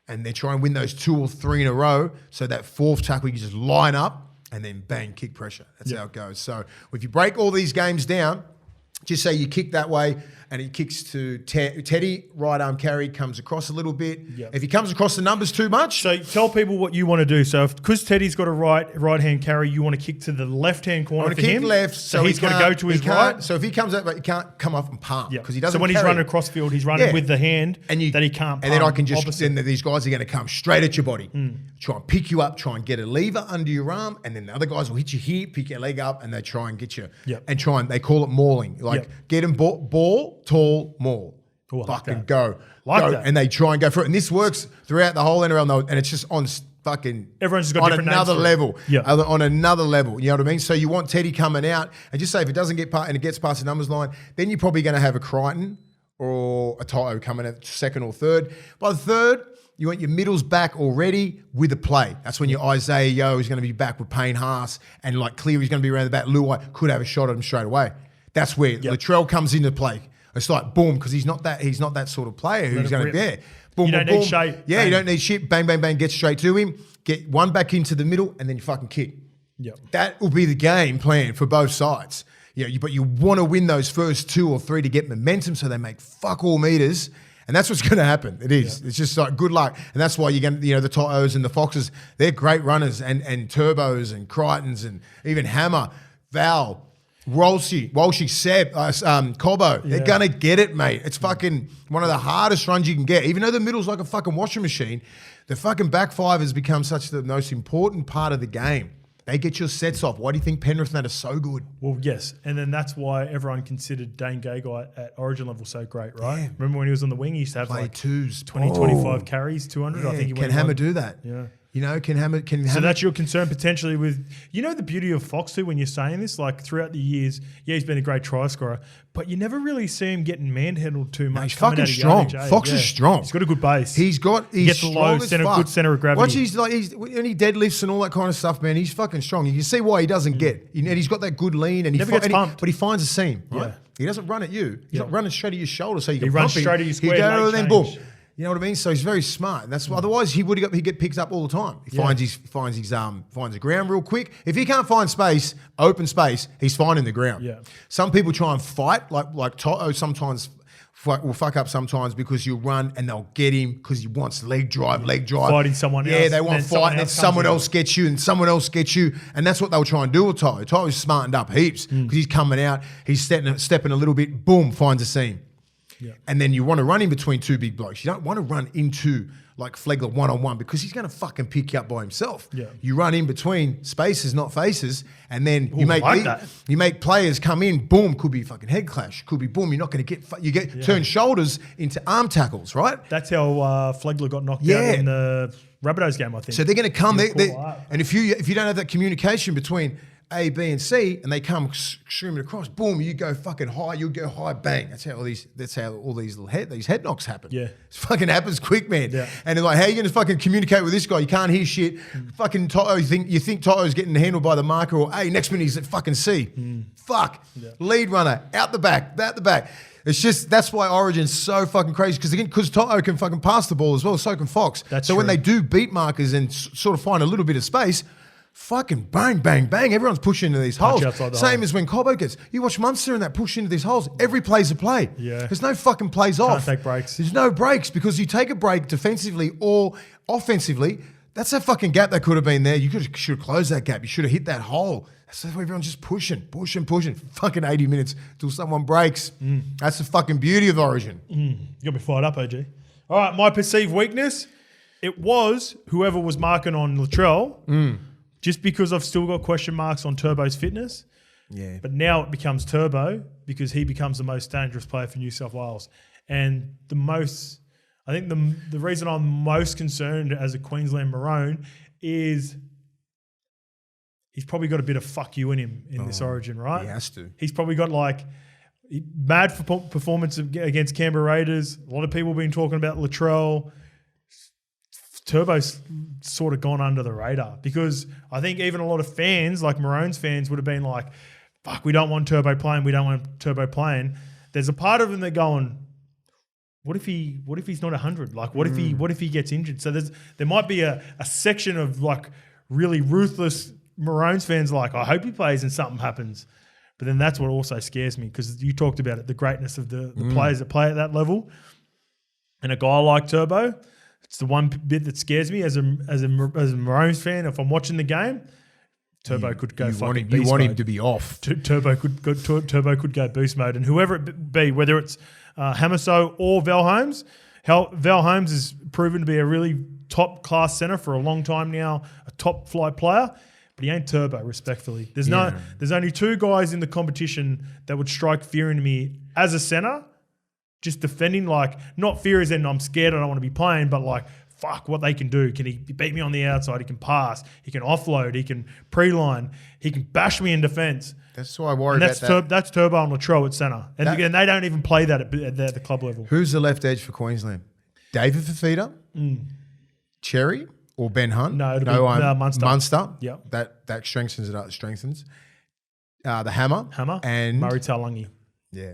and they're trying to win those 2 or 3 in a row. So that 4th tackle, you just line up and then bang, kick pressure. That's how it goes. So if you break all these games down, just say you kick that way and he kicks to Teddy, right arm carry, comes across a little bit. Yep. If he comes across the numbers too much. So tell people what you want to do. So because Teddy's got a right hand carry, you want to kick to the left-hand corner for him. Kick left. So he's got to go to his right. So if he comes out, he can't come up and palm because he doesn't So when he's running across field, he's running with the hand that he can't palm. And then I can just, then these guys are going to come straight at your body. Try and pick you up, try and get a lever under your arm, and then the other guys will hit you here, pick your leg up, and they try and get you. And they call it mauling. Like get him ball, tall, maul. Ooh, fucking go. That. And they try and go for it. And this works throughout the whole NRL, and it's just on fucking everyone's just got on another level. On another level. You know what I mean? So you want Teddy coming out, and just say if it doesn't get past and it gets past the numbers line, then you're probably going to have a Crichton or a Toto coming at 2nd or 3rd. By the 3rd, you want your middles back already with a play. That's when your Isaiah Yeo is going to be back with Payne Haas, and like Cleary's going to be around the back. Luai could have a shot at him straight away. That's where Latrell comes into play. It's like boom, because he's not that sort of player who's going to boom, you don't boom, need shape. Yeah, you don't need shit. Bang, bang, bang. Get straight to him. Get one back into the middle, and then you fucking kick. That will be the game plan for both sides. But you want to win those first 2 or 3 to get momentum, so they make fuck all meters. And that's what's going to happen. It is. It's just like good luck. And that's why you're going to, the Totos and the Foxes, they're great runners, and Turbos and Crichtons and even Hammer, Val. Walshy, Seb, Cobbo. They're going to get it, mate. It's fucking one of the hardest runs you can get. Even though the middle's like a fucking washing machine, the fucking back five has become such the most important part of the game. They get your sets off. Why do you think Penrith and that are so good? Well, yes. And then that's why everyone considered Dane Gagai at origin level so great, right? Yeah. Remember when he was on the wing, he used to have like twos, 25 carries, 200. Yeah. I think he can Hammer do that? Yeah. You know, can Hammer. So that's your concern potentially with, you know, the beauty of Fox too when you're saying this, like throughout the years, he's been a great try scorer, but you never really see him getting manhandled too much. No, he's fucking strong. Fox is strong. He's got a good base. He's gets the low center, good center of gravity. Watch when he deadlifts and all that kind of stuff, man. He's fucking strong. You can see why he doesn't get. And he's got that good lean, and never gets pumped. But he finds a seam. Right? Yeah. He doesn't run at you. He's not running straight at your shoulder, so you can run straight at your square. He go and then boom. You know what I mean? So he's very smart. And that's otherwise he'd get picked up all the time. He finds the ground real quick. If he can't find space, open space, he's finding the ground. Yeah. Some people try and fight, like Toto sometimes will fuck up sometimes because you'll run and they'll get him because he wants leg drive. Fighting someone else. Yeah, they want fight and then someone else gets you and someone else gets you. And that's what they'll try and do with Toto. Toto's smartened up heaps because he's coming out, he's stepping a little bit, boom, finds a seam. Yeah. And then you want to run in between two big blokes. You don't want to run into like Flegler one-on-one because he's going to fucking pick you up by himself. Yeah. You run in between spaces, not faces, and then you make players come in, boom, could be fucking head clash, could be boom, you're not going to get, turn shoulders into arm tackles, right? That's how Flegler got knocked out in the Rabbitohs game, I think. So they're going to come, and if you don't have that communication between A, B, and C, and they come streaming across, boom, you go fucking high, you go high, bang. That's how all these little head knocks happen. Yeah. It fucking happens quick, man. Yeah. And they're like, how are you going to fucking communicate with this guy? You can't hear shit. Fucking Toto, you think Toto's getting handled by the marker, or A, next minute he's at fucking C. Fuck. Yeah. Lead runner, out the back. It's just, that's why Origin's so fucking crazy, because Toto can fucking pass the ball as well, so can Fox. That's so true. when they do beat markers and sort of find a little bit of space, fucking bang, bang, bang. Everyone's pushing into these holes. Same as when Cobbo gets. You watch Munster and that push into these holes. Every play's a play. Yeah. There's no fucking plays off. Can't take breaks. There's no breaks because you take a break defensively or offensively. That's a fucking gap that could have been there. You should have closed that gap. You should have hit that hole. So everyone's just pushing. Fucking 80 minutes till someone breaks. That's the fucking beauty of Origin. You got me fired up, OG. All right, my perceived weakness, it was whoever was marking on Latrell. Just because I've still got question marks on Turbo's fitness. Yeah. But now it becomes Turbo because he becomes the most dangerous player for New South Wales. And I think the reason I'm most concerned as a Queensland Maroon is he's probably got a bit of fuck you in him in this Origin, right? He has to. He's probably got mad performance against Canberra Raiders. A lot of people have been talking about Latrell. Turbo's sort of gone under the radar because I think even a lot of fans, like Maroons fans, would have been like, fuck, we don't want Turbo playing. There's a part of them that going, what if he's not 100? Like, what if he gets injured? So there might be a section of like really ruthless Maroons fans like, I hope he plays and something happens. But then that's what also scares me because you talked about it, the greatness of the players that play at that level. And a guy like Turbo, it's the one bit that scares me as a Maroons fan. If I'm watching the game, Turbo could go fucking beast mode. You want him to be off. Turbo could go beast mode, and whoever it be, whether it's Hamiso or Val Holmes, Val Holmes has proven to be a really top class centre for a long time now, a top flight player. But he ain't Turbo, respectfully. There's only two guys in the competition that would strike fear into me as a centre. Just defending, like, not fear as in I'm scared, I don't want to be playing, but like, fuck, what they can do. Can he beat me on the outside? He can pass. He can offload. He can pre-line. He can bash me in defence. That's why I worry about that. That's Turbo and Latrell at centre. And again, they don't even play that at the club level. Who's the left edge for Queensland? David Fafita? Cherry? Or Ben Hunt? No, it'll be Munster. Munster. Yeah. That strengthens it up. The Hammer. And Murray Taulagi. Yeah.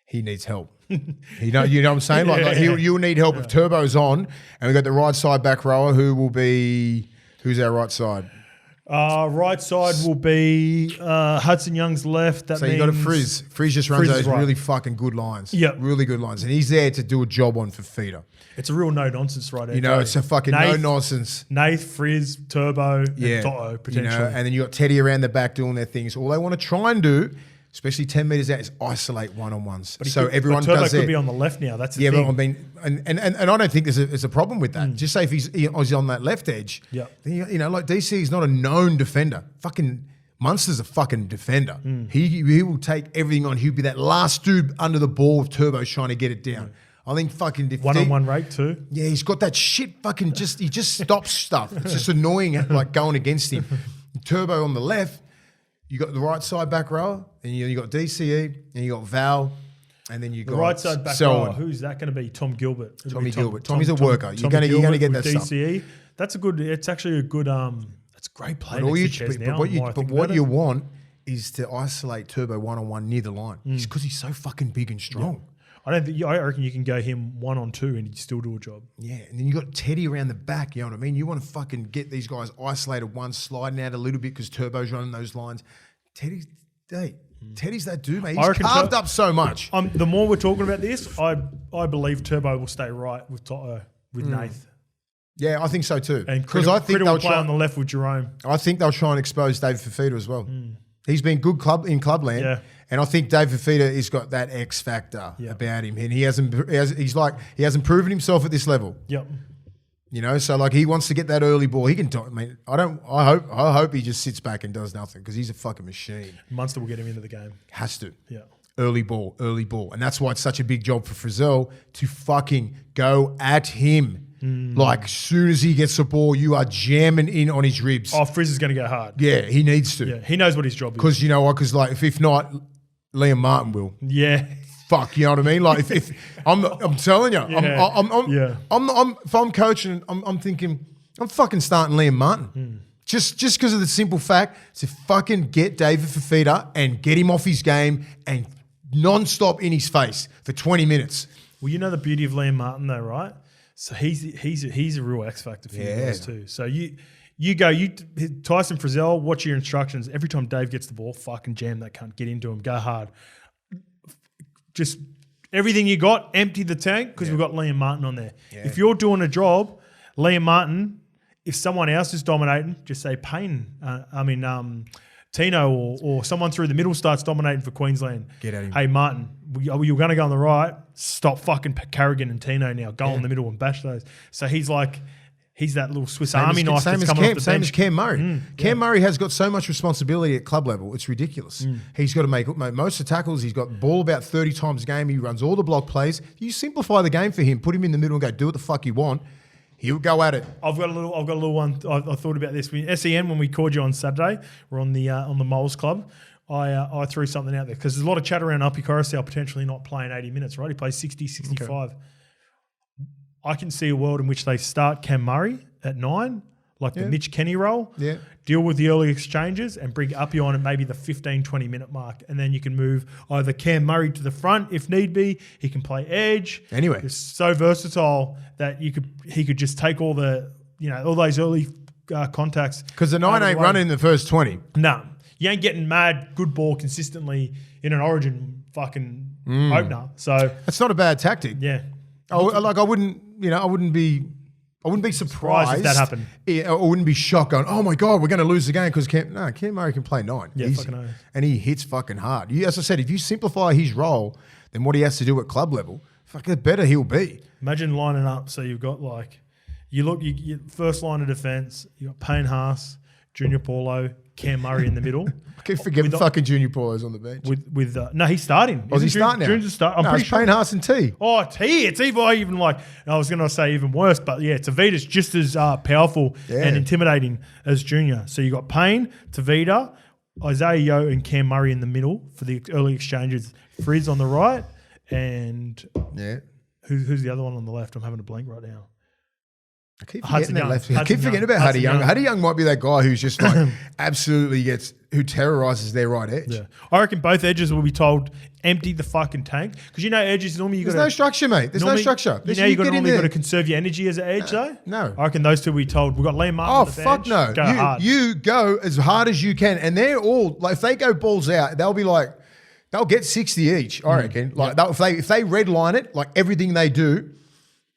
He needs help. You know what I'm saying? Like you'll need help if Turbo's on, and we've got the right side back rower who's our right side? Right side will be Hudson Young's left. That So means you got a Frizz. Frizz just runs Frizz is those right. really fucking good lines. Yep. Really good lines. And he's there to do a job on for feeder. It's a real no-nonsense right there. You know, it's a fucking no-nonsense. Nath, Frizz, Turbo, and Toto, potentially. You know, and then you got Teddy around the back doing their things. All they want to try and do, especially 10 metres out, is isolate one-on-ones. So everyone Turbo does could it. be on the left now. That's the Yeah, thing. but I mean, and I don't think there's a problem with that. Just say if he's on that left edge, Yep. then you know, like DC is not a known defender. Fucking Munster's a fucking defender. He will take everything on. He'll be that last dude under the ball with Turbo trying to get it down. I think fucking One-on-one rate too. Yeah, he's got that shit fucking he just stops stuff. It's just annoying, like going against him. Turbo on the left, you got the right side back row, and you got DCE, and you got Val, and then you got The right side back row. Who's that going to be? Tom Gilbert. Tommy Gilbert. Tommy's a worker. You're gonna get that DCE. stuff. That's a good. It's actually a good. It's a great play. But what you want is to isolate Turbo one-on-one near the line. Just because he's so fucking big and strong. Yeah. I reckon you can go him 1-on-2 and he'd still do a job. Yeah, and then you got Teddy around the back. You know what I mean? You want to fucking get these guys isolated, one sliding out a little bit because Turbo's running those lines. Teddy's that dude, mate. He's carved up so much. The more we're talking about this, I believe Turbo will stay right with Nath. Yeah, I think so too. And because I think they'll play on the left with Jerome. I think they'll try and expose David Fafita as well. He's been good in clubland. Yeah. And I think Dave Fafita has got that X factor about him, and he hasn't proven himself at this level. Yep. You know, so like he wants to get that early ball. He can. I mean, I hope he just sits back and does nothing because he's a fucking machine. Munster will get him into the game. Has to. Yeah. Early ball, and that's why it's such a big job for Frizzell to fucking go at him. Like as soon as he gets the ball, you are jamming in on his ribs. Oh, Frizz is going to go hard. Yeah, he needs to. Yeah, he knows what his job is. Because you know what? Because like if not, Liam Martin will. Yeah. Fuck, you know what I mean? Like if I'm telling you, Yeah. if I'm coaching, I'm thinking I'm fucking starting Liam Martin. Just because of the simple fact to fucking get David Fafita and get him off his game and non-stop in his face for 20 minutes. Well, you know the beauty of Liam Martin though, right? So he's a real X factor for you guys too. So you Tyson Frizzell, watch your instructions. Every time Dave gets the ball, fucking jam that cunt, get into him, go hard. Just everything you got, empty the tank because we've got Liam Martin on there. Yeah. If you're doing a job, Liam Martin, if someone else is dominating, just say Tino or someone through the middle starts dominating for Queensland. Get at him. Hey, Martin, you're going to go on the right. Stop fucking Carrigan and Tino now. Go in the middle and bash those. So he's that little Swiss Army knife that's coming off the bench. Same as Cam Murray. Cam Murray has got so much responsibility at club level. It's ridiculous. He's got to make most of the tackles. He's got the ball about 30 times a game. He runs all the block plays. You simplify the game for him. Put him in the middle and go do what the fuck you want. He'll go at it. I've got a little one. I thought about this. SEN, when we called you on Saturday, we're on the Moles Club. I threw something out there because there's a lot of chat around Alpi Coruscant potentially not playing 80 minutes, right? He plays 60, 65. Okay. I can see a world in which they start Cam Murray at 9, like the Mitch Kenny role, deal with the early exchanges and bring Uppy on at maybe the 15, 20-minute mark. And then you can move either Cam Murray to the front if need be. He can play edge. Anyway. He's so versatile that he could just take all those early contacts. Because the 9 ain't running in the first 20. No. You ain't getting mad good ball consistently in an Origin fucking opener. So that's not a bad tactic. Yeah. I wouldn't be surprised if that happened. I wouldn't be shocked going, oh my God, we're going to lose the game because Cam Murray can play 9. Yeah, easy. fucking oath. And he hits fucking hard. As I said, if you simplify his role, then what he has to do at club level, the better he'll be. Imagine lining up so you've got you first line of defence, you got Payne Haas, Junior Paulo, Cam Murray in the middle. I keep forgetting fucking Junior Paulo's on the bench. No, he's starting. Was he starting now? Junior's starting. I'm pretty sure. Payne Haas and T. Oh, T. It's even like, I was going to say even worse, but yeah, Tavita's just as powerful and intimidating as Junior. So you got Payne, Tavita, Isaiah Yeo and Cam Murray in the middle for the early exchanges. Frizz on the right and who's the other one on the left? I'm having a blank right now. I keep forgetting that left. I keep forgetting about Huddy Young. Huddy Young might be that guy who's just like absolutely who terrorizes their right edge. Yeah. I reckon both edges will be told, empty the fucking tank. Because you know edges, normally There's no structure, mate. There's no structure. You know you've got to conserve your energy as an edge, though? No. I reckon those two will be told, we've got Liam Martin on the bench. Oh, fuck no. Go hard. You go as hard as you can. And they're all, like, if they go balls out, they'll be like, they'll get 60 each, I reckon. Like, if they red line it, like everything they do,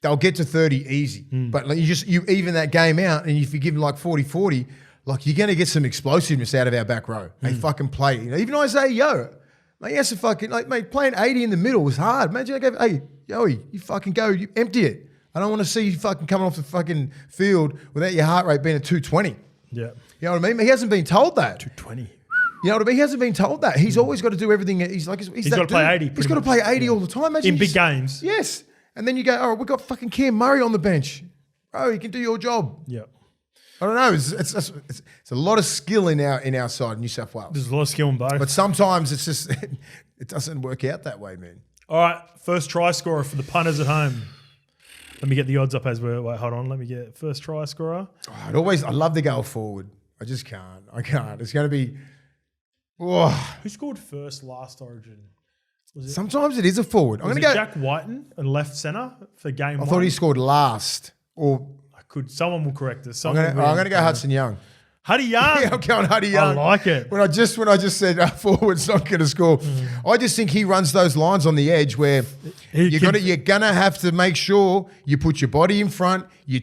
they'll get to 30 easy. But like you even that game out, and if you give them like 40-40, like you're going to get some explosiveness out of our back row. They fucking play. You know, even Isaiah Yo, like, he has to fucking, like, mate, playing 80 in the middle was hard. Imagine I go, hey, Yoey, you fucking go, you empty it. I don't want to see you fucking coming off the fucking field without your heart rate being at 220. Yeah. You know what I mean? He hasn't been told that. 220. You know what I mean? He hasn't been told that. He's always got to do everything. He's got to play 80. He's got to play 80 all the time. Imagine in big games. Yes. And then you go, all right, we've got fucking Cam Murray on the bench. Oh, he can do your job. Yeah. I don't know. It's a lot of skill in our side, New South Wales. There's a lot of skill in both. But sometimes it's just, it doesn't work out that way, man. All right, first try scorer for the punters at home. Let me get the odds up as we're, wait, hold on. Let me get first try scorer. Oh, I love to go forward. I just can't. I can't. It's going to be, Who scored first last Origin? Sometimes it is a forward. I'm going to go Jack Whiten and left centre for game 1. I thought he scored last. Or someone will correct us. I'm going to go Hudson Young. Huddy Young. Yeah, I'm going Huddy Young. I like it. When I just said forward's not going to score, I just think he runs those lines on the edge where you're gonna have to make sure you put your body in front, you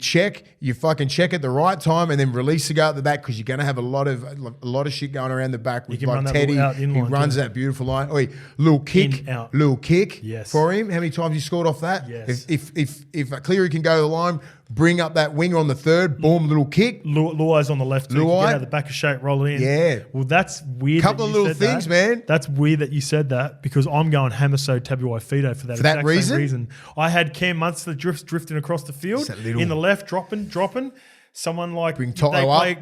fucking check at the right time, and then release to go out the back because you're gonna have a lot of shit going around the back with like Teddy. He runs that beautiful line. Oh, little kick yes. for him. How many times he scored off that? Yes. If Cleary can go to the line, bring up that winger on the third, boom, little kick. Luai's on the left too. Get out of the back of shape, roll it in. Yeah. Well, that's weird. Couple of little things, man. That's weird that you said that because I'm going Hamiso Tabuai Fido for that exact same reason. I had Cam Munster drifting across the field in the left, dropping. Someone like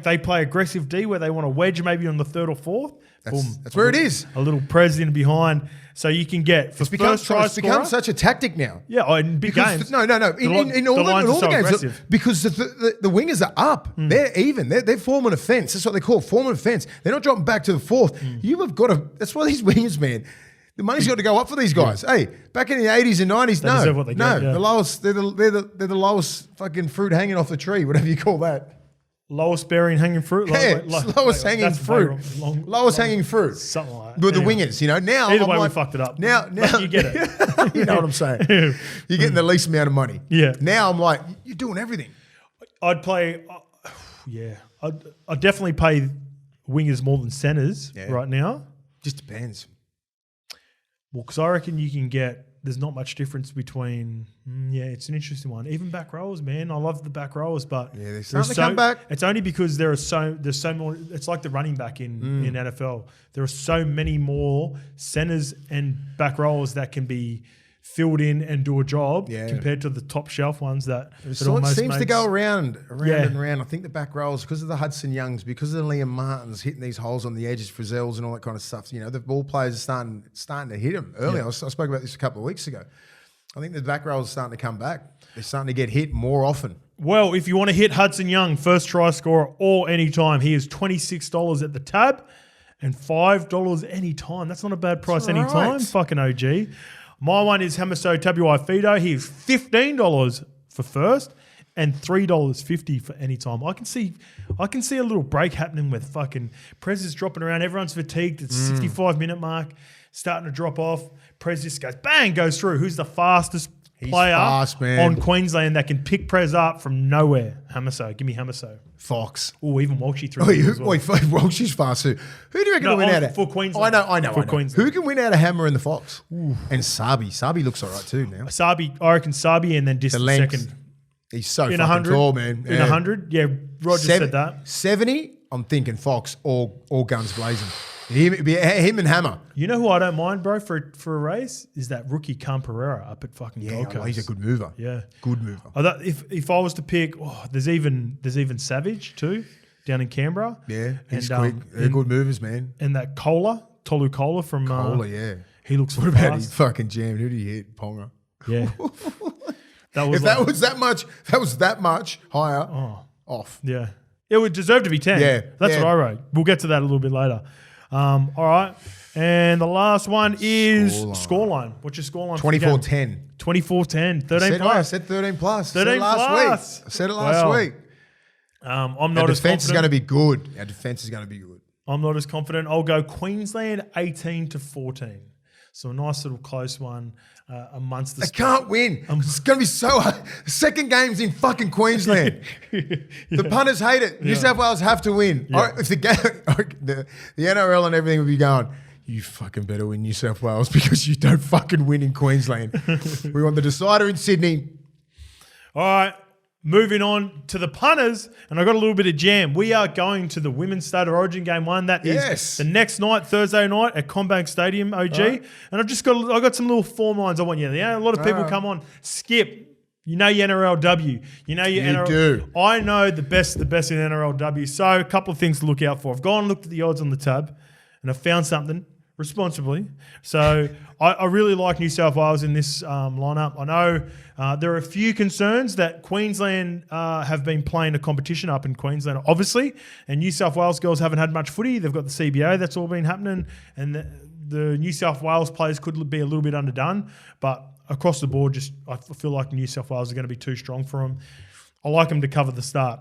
they play aggressive D where they want to wedge maybe on the third or fourth. That's where it is. A little press in behind. So you can get it's become such a tactic now. Yeah, in big games. No. In all the games, aggressive. Because the wingers are up. They're even. They're forming a fence. That's what they call it, forming a fence. They're not dropping back to the fourth. You have got to. That's why these wingers, man. The money's got to go up for these guys. Yeah. Hey, back in the 80s and 90s, the lowest. They're the lowest fucking fruit hanging off the tree, whatever you call that. Lowest bearing hanging fruit? Lowest hanging fruit. Lowest hanging fruit. Something like that. With the wingers, you know. Now, either way, we fucked it up. Now you get it. You know what I'm saying? You're getting the least amount of money. Yeah. Now I'm like, you're doing everything. I'd play, I'd definitely pay wingers more than centers right now. Just depends. Well, because I reckon you can get, there's not much difference between, it's an interesting one. Even back rowers, man. I love the back rowers, but they're starting to come back. It's only because there's so more, it's like the running back in NFL. There are so many more centers and back rowers that can be filled in and do a job compared to the top shelf ones that it seems to go around and around. I think the back rows, because of the Hudson Youngs, because of the Liam Martins hitting these holes on the edges, Frizzels and all that kind of stuff, you know, the ball players are starting to hit them early. I spoke about this a couple of weeks ago. I think the back rows are starting to come back. They're starting to get hit more often. Well, if you want to hit Hudson Young, first try scorer all anytime, he is $26 at the tab and $5 anytime. That's not a bad price anytime. Right. Fucking OG. My one is Hamiso Tabuai Fido. He is $15 for first and $3.50 for any time. I can see a little break happening with fucking Prez is dropping around. Everyone's fatigued. It's 65-minute mark, starting to drop off. Prez just goes, bang, goes through. Who's the fastest player on Queensland that can pick Prez up from nowhere? Hamiso. Give me Hamiso. Fox. Oh, even Walshy threw it as well. Walshy's fast too. Who do you reckon will win out of? For Queensland. I know. Who can win out of Hammer and the Fox? Ooh. And Sabi. Sabi looks all right too now. I reckn Sabi and then just the second. He's so fucking tall, man. In 100? Yeah, Roger said that. 70, I'm thinking Fox, all guns blazing. Him and Hammer. You know who I don't mind, bro, for a race? Is that rookie Cam Pereira up at fucking Gold Coast. He's a good mover. Yeah. Good mover. If I was to pick, there's even Savage too, down in Canberra. Yeah, he's quick. They're good movers, man. And that Tolu Kola from... Kola, yeah. He looks What about he fucking jammed? Who did he hit? Ponga. Yeah. was if that was that much higher, off. Yeah. It would deserve to be 10. Yeah. That's what I wrote. We'll get to that a little bit later. All right. And the last one is scoreline. What's your scoreline? 24-10. 24-10. 13 I said 13 plus. 13 plus. I said it last week. I'm not as confident. Our defense is going to be good. Our defense is going to be good. I'm not as confident. I'll go Queensland 18-14. So a nice little close one. A Munster. They can't win. It's going to be so hard. The second game's in fucking Queensland. The punters hate it. New South Wales have to win. Yeah. If the game, the NRL and everything would be going, you fucking better win New South Wales because you don't fucking win in Queensland. We want the decider in Sydney. All right. Moving on to the punters, and I got a little bit of jam. We are going to the Women's State of Origin game 1. That is the next night, Thursday night at CommBank Stadium, OG. Right. And I got some little form lines I want you. A lot of people come on, Skip. You know your NRLW. You know your NRL. Do. I know the best in NRLW. So a couple of things to look out for. I've gone and looked at the odds on the tab, and I've found something. Responsibly. So I really like New South Wales in this lineup. I know there are a few concerns that Queensland have been playing a competition up in Queensland, obviously, and New South Wales girls haven't had much footy. They've got the CBA. That's all been happening. And the New South Wales players could be a little bit underdone. But across the board, I feel like New South Wales are going to be too strong for them. I like them to cover the start.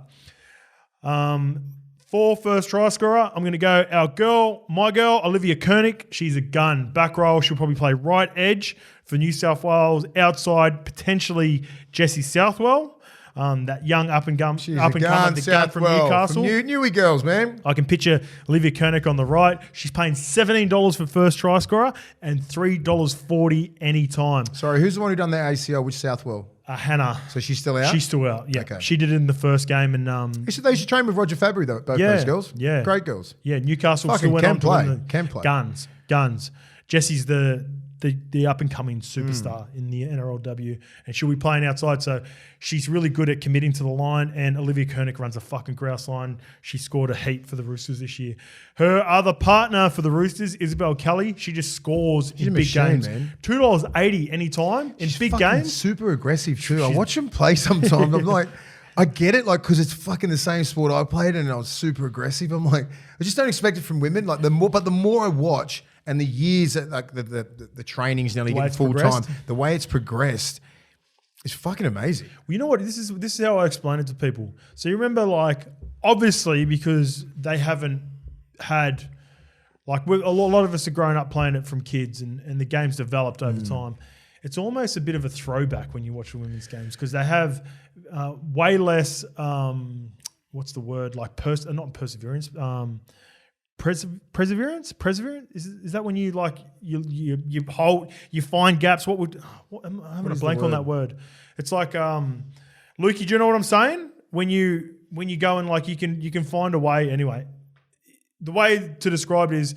For first try scorer, I'm going to go my girl, Olivia Koenig. She's a gun. Back row, she'll probably play right edge for New South Wales. Outside, potentially Jessie Southwell, that young up-and-coming from Newcastle. Newy girls, man. I can picture Olivia Koenig on the right. She's paying $17 for first try scorer and $3.40 anytime. Sorry, who's the one who done their ACL? Which Southwell? Hannah. So she's still out? She's still out, yeah. Okay. She did it in the first game. And they used to train with Roger Fabry, though, both those girls. Yeah. Great girls. Yeah, Newcastle fucking still went on to win can play. Guns. Jessie's the up-and-coming superstar in the NRLW, and she'll be playing outside, so she's really good at committing to the line, and Olivia Koenig runs a fucking grouse line. She scored a heat for the Roosters this year. Her other partner for the Roosters, Isabel Kelly, she just scores in big games. Man. $2.80 anytime in big games. Super aggressive too. I watch them play sometimes. I'm like, I get it, like, because it's fucking the same sport I played and I was super aggressive. I'm like, I just don't expect it from women. Like the more I watch, and the years that like the training's nearly getting full time, the way it's progressed, it's fucking amazing. Well, you know what? This is how I explain it to people. So you remember, like, obviously because they haven't had, like, a lot of us have grown up playing it from kids, and the game's developed over time. It's almost a bit of a throwback when you watch the women's games because they have way less. What's the word? Like not perseverance. Perseverance? Is that when you like you find gaps? I'm having a blank on that word. It's like Lukey, do you know what I'm saying? When you go and like you can find a way anyway. The way to describe it is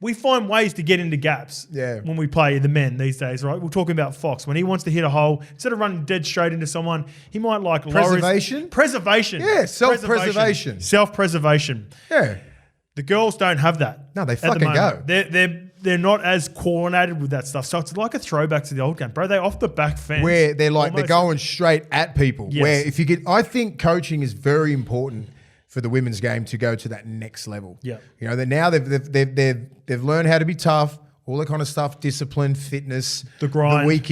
we find ways to get into gaps when we play the men these days, right? We're talking about Fox. When he wants to hit a hole, instead of running dead straight into someone, he might like Preservation? Preservation. Yeah, self-preservation. Self-preservation. Yeah. The girls don't have that. No, they fucking go. They're not as coordinated with that stuff. So it's like a throwback to the old game, bro. They're off the back fence. Where they're going straight at people. Yes. Where I think coaching is very important for the women's game to go to that next level. Yeah. You know, they've learned how to be tough, all that kind of stuff, discipline, fitness, the grind, the week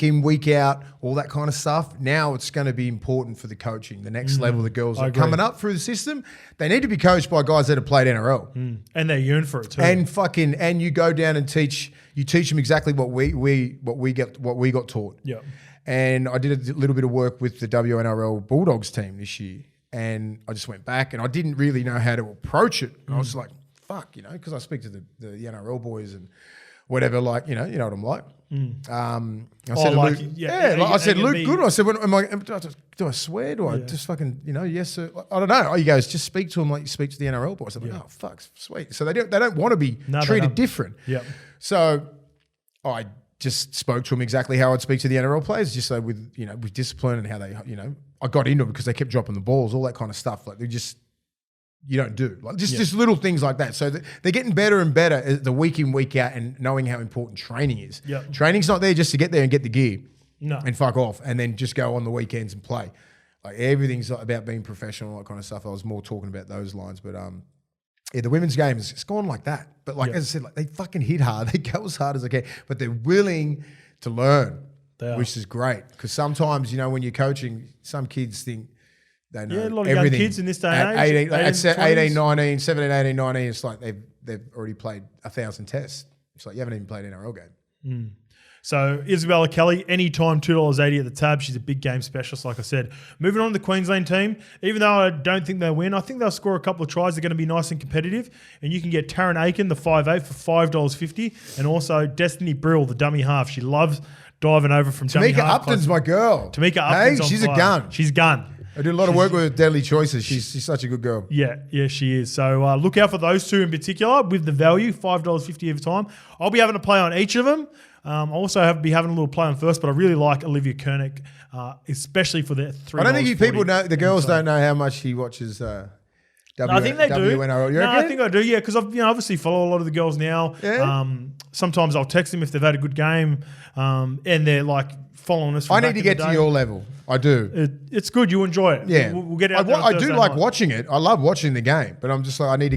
in, week out, all that kind of stuff. Now it's going to be important for the coaching, the next level. The girls are coming up through the system. They need to be coached by guys that have played NRL, and they yearn for it too. And you go down and teach them exactly what we got taught. Yeah. And I did a little bit of work with the WNRL Bulldogs team this year, and I just went back and I didn't really know how to approach it. I was like, fuck, because I speak to the NRL boys and whatever, like, you know what I'm like. I said, like, Luke, I said, Luke, good. I said, do I swear? Do I just fucking, yes, sir? I don't know. He goes, just speak to him like you speak to the NRL boys. I'm like, oh, fuck, sweet. So they don't want to be treated different. Yeah. So I just spoke to him exactly how I'd speak to the NRL players, just so with discipline and how they, I got into it because they kept dropping the balls, all that kind of stuff. Like you don't do like just little things like that. So they're getting better and better the week in, week out, and knowing how important training is. Yeah. Training's not there just to get there and get the gear. and fuck off, and then just go on the weekends and play. Like everything's about being professional, all that kind of stuff. I was more talking about those lines, but the women's game it's gone like that. But like as I said, like they fucking hit hard, they go as hard as they can, but they're willing to learn, which is great. Because sometimes when you're coaching, some kids think they know a lot of everything. young kids in this day and age. 18, 19, 17, 18, 19, it's like they've already played 1,000 tests. It's like you haven't even played an NRL game. So Isabella Kelly, anytime $2.80 at the tab. She's a big game specialist, like I said. Moving on to the Queensland team, even though I don't think they'll win, I think they'll score a couple of tries. They're going to be nice and competitive. And you can get Taryn Aiken, the 5'8", for $5.50. And also Destiny Brill, the dummy half. She loves diving over from dummy half. Tamika Upton's my girl. Tamika Upton's on she's fire. a gun. She's gun. I do a lot of work with Deadly Choices. She's such a good girl. Yeah, she is. So look out for those two in particular with the value, $5.50 every time. I'll be having a play on each of them. I'll also be having a little play on first, but I really like Olivia Koenig, especially for the $3. I don't think you people know, the girls don't know how much he watches I think they do. I think I do, yeah, because I've obviously follow a lot of the girls now. Yeah. Sometimes I'll text them if they've had a good game, and they're like following us. I need to get to your level. I do. It's good. You enjoy it. Yeah. We'll get out there on I do Thursday like night. watching it. I love watching the game, but I'm just like I need to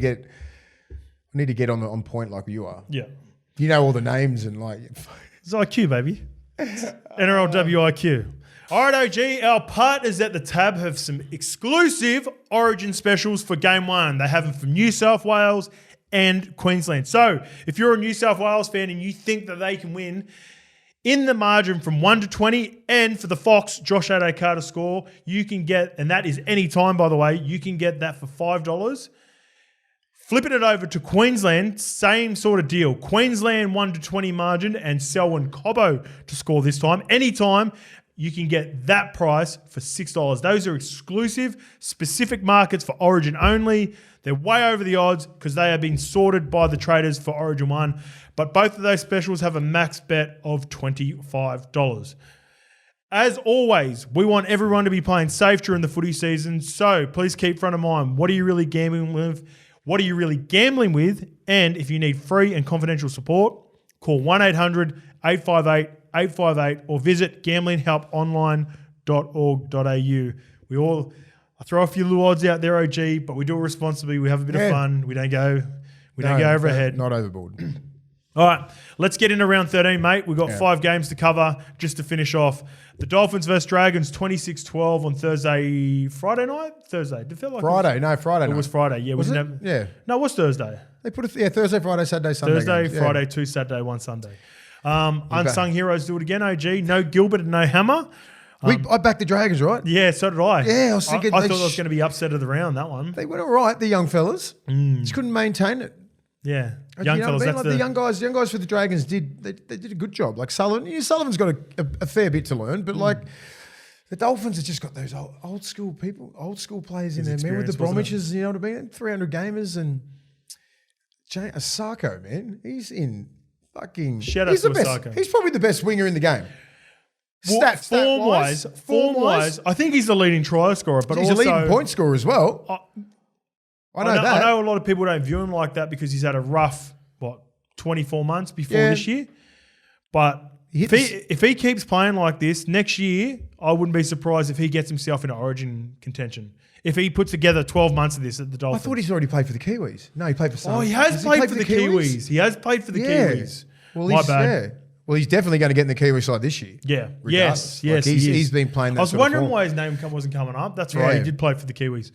get on point like you are. Yeah. You know all the names and like. It's IQ, baby. NRLW IQ. All right, OG, our partners at the tab have some exclusive Origin specials for Game 1. They have them from New South Wales and Queensland. So if you're a New South Wales fan and you think that they can win in the margin from 1 to 20, and for the Fox, Josh Adokar score, you can get, and that is any time, by the way, you can get that for $5. Flipping it over to Queensland, same sort of deal. Queensland 1 to 20 margin and Selwyn Cobbo to score this time. Anytime, you can get that price for $6. Those are exclusive, specific markets for Origin only. They're way over the odds because they have been sorted by the traders for Origin 1. But both of those specials have a max bet of $25. As always, we want everyone to be playing safe during the footy season. So please keep front of mind, what are you really gambling with? What are you really gambling with? And if you need free and confidential support, call 1-800-858-858 or visit gamblinghelponline.org.au. I throw a few little odds out there, OG, but we do it responsibly. We have a bit of fun. We don't go over head. Not overboard. All right, let's get into round 13, mate. We've got 5 games to cover just to finish off. The Dolphins versus Dragons, 26-12 on Friday night? Thursday. Did it feel like Friday night. It was Friday, yeah. Was it? Yeah. No, it was Thursday. They put it, Thursday, Friday, Saturday, Sunday. Thursday, games. Friday, 2 Saturday, 1 Sunday. Unsung heroes do it again, OG. No Gilbert and no Hammer. I backed the Dragons, right? Yeah, so did I. Yeah, I was thinking. I thought I was going to be upset of the round, that one. They went all right, the young fellas. Just couldn't maintain it. Yeah, young fellas. Like the young guys for the Dragons did a good job. Like Sullivan, Sullivan's got a fair bit to learn, but like the Dolphins have just got those old school people, old school players in there, man. With the Bromwiches, you know what I mean? 300 gamers and Asako, man. He's in fucking. Shout out to Asako. He's probably the best winger in the game. Form-wise, I think he's the leading try scorer, but he's also a leading point scorer as well. I know that. I know a lot of people don't view him like that because he's had a rough, 24 months before this year. But if he keeps playing like this next year, I wouldn't be surprised if he gets himself into Origin contention. If he puts together 12 months of this at the Dolphins. I thought he's already played for the Kiwis. No, he played for some. Oh, he has played for the Kiwis. He has played for the Kiwis. Well, My bad. Yeah. Well, he's definitely going to get in the Kiwi side this year. Yeah. Regardless. Yes. He's been playing that. I was wondering why his name wasn't coming up. That's right. He did play for the Kiwis.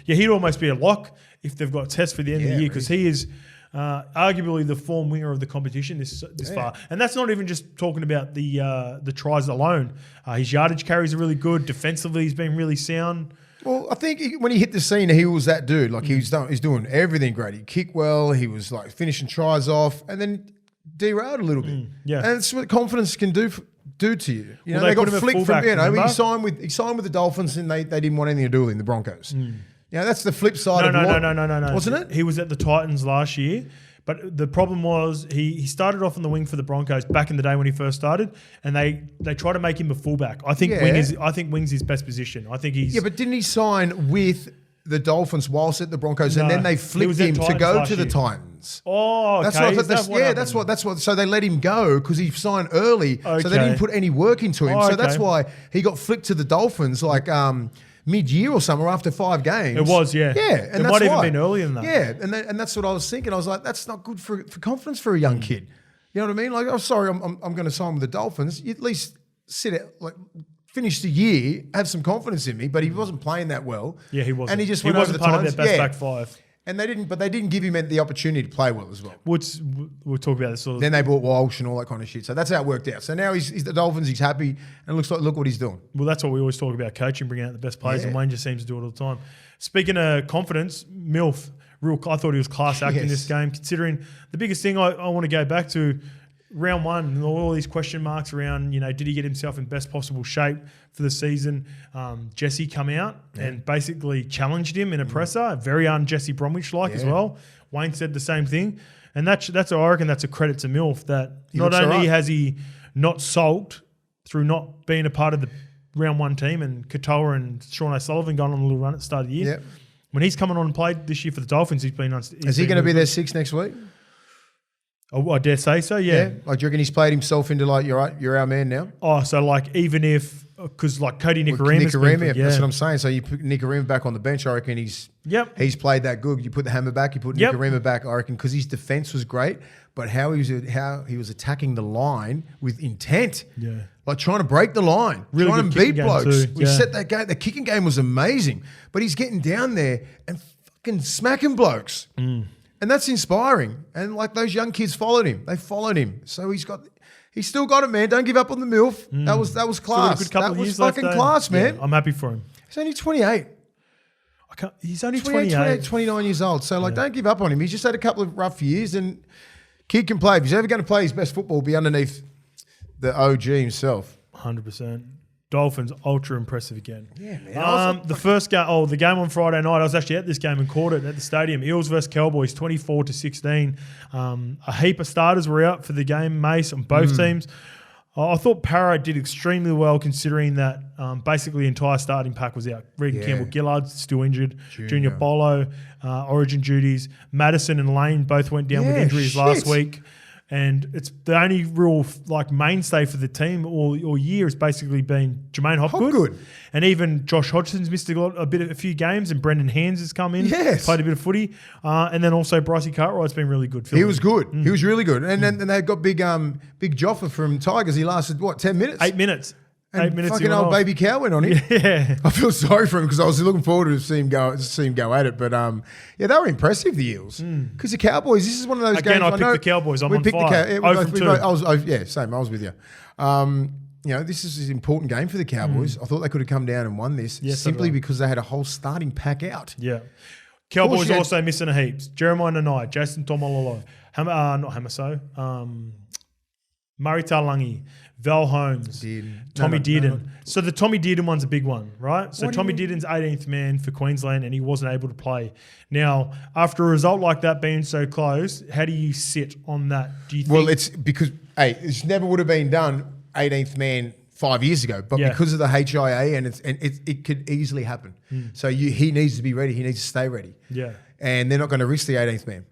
He'd almost be a lock if they've got tests for the end of the year because he is arguably the form winger of the competition this far. And that's not even just talking about the tries alone. His yardage carries are really good. Defensively, he's been really sound. Well, I think when he hit the scene, he was that dude. Like he's doing everything great. He kicked well. He was like finishing tries off, and then derailed a little bit. Yeah, and it's what confidence can do to you. You know, they got flicked from he signed with the Dolphins, and they didn't want anything to do with him, the Broncos. Yeah, that's the flip side. No, wasn't it? He was at the Titans last year. But the problem was he started off on the wing for the Broncos back in the day when he first started, and they try to make him a fullback. I think wing's his best position. I think he's but didn't he sign with the Dolphins whilst at the Broncos, and then they flipped him to go to the Titans. Oh, okay. That's what. So they let him go because he signed early, so they didn't put any work into him. So that's why he got flipped to the Dolphins like mid-year or something after 5 games. It was, yeah. Yeah, and it might even been earlier than that. Yeah, and that's what I was thinking. I was like, that's not good for confidence for a young kid. You know what I mean? Like, I'm sorry, I'm going to sign with the Dolphins. You at least finish the year, have some confidence in me, but he wasn't playing that well. Yeah, he wasn't. And he just he went wasn't over the part Titans. of their best back 5. And they didn't give him the opportunity to play well as well. We'll talk about this. Then they bought Walsh and all that kind of shit. So that's how it worked out. So now he's the Dolphins. He's happy, and look what he's doing. Well, that's what we always talk about coaching, bringing out the best players, and Wayne just seems to do it all the time. Speaking of confidence, Milf, I thought he was class act in this game. Considering the biggest thing I want to go back to. Round 1, and all these question marks around, did he get himself in best possible shape for the season? Jesse come out and basically challenged him in a presser, very un-Jesse Bromwich-like as well. Wayne said the same thing. And that's I reckon that's a credit to Milf that not only has he not sulked through not being a part of the round 1 team, and Katoa and Sean O'Sullivan gone on a little run at the start of the year. When he's coming on and played this year for the Dolphins, he's been on. Is he going to be their 6 next week? Oh, I dare say so, yeah. Like, do you reckon he's played himself into like, you're our man now? Oh, so like even if, because like Cody Nikorima. That's what I'm saying. So you put Nikorima back on the bench, I reckon he's played that good. You put the hammer back, you put Nikorima back, I reckon, because his defense was great, but how he was attacking the line with intent. Yeah. Like trying to break the line, really trying to beat blokes. We set that game. The kicking game was amazing, but he's getting down there and fucking smacking blokes. And that's inspiring. And like those young kids followed him. They followed him. So he's still got it, man. Don't give up on the MILF. That was class. That was fucking class, man. Yeah, I'm happy for him. He's only 28. He's only 28. 29 years old. So like, don't give up on him. He's just had a couple of rough years, and kid can play. If he's ever going to play his best football, be underneath the OG himself. 100%. Dolphins, ultra impressive again. Yeah, man. The game on Friday night, I was actually at this game and caught it at the stadium. Eels versus Cowboys, 24-16. A heap of starters were out for the game, Mace, on both teams. I thought Parra did extremely well considering that basically the entire starting pack was out. Regan Campbell-Gillard still injured. Junior Bolo, origin duties. Madison and Lane both went down with injuries last week. And it's the only real mainstay for the team all year has basically been Jermaine Hopgood. And even Josh Hodgson's missed a few games, and Brendan Hands has come in, played a bit of footy. And then also Brycey Cartwright's been really good. He was good. He was really good. And then they got big Joffa from Tigers. He lasted, 10 minutes? 8 minutes. And 8 minutes. Fucking old baby cow went on him. Yeah. I feel sorry for him because I was looking forward to see him go at it. But they were impressive, the Eels. Because the Cowboys, this is one of those games. Again, I picked the Cowboys. I'm on fire. Same. I was with you. This is an important game for the Cowboys. I thought they could have come down and won this simply because they had a whole starting pack out. Yeah. Cowboys also missing a heaps. Jeremiah Nanai, Jason Tomalolo, not Hamaso, Murray Talangi, Val Holmes, Tommy Dearden. So the Tommy Dearden one's a big one, right? So Tommy Dearden's 18th man for Queensland, and he wasn't able to play. Now, after a result like that being so close, how do you sit on that? Do you think? Well, it's because, it never would have been done 18th man 5 years ago, but because of the HIA and it could easily happen. So he needs to be ready. He needs to stay ready. Yeah. And they're not going to risk the 18th man.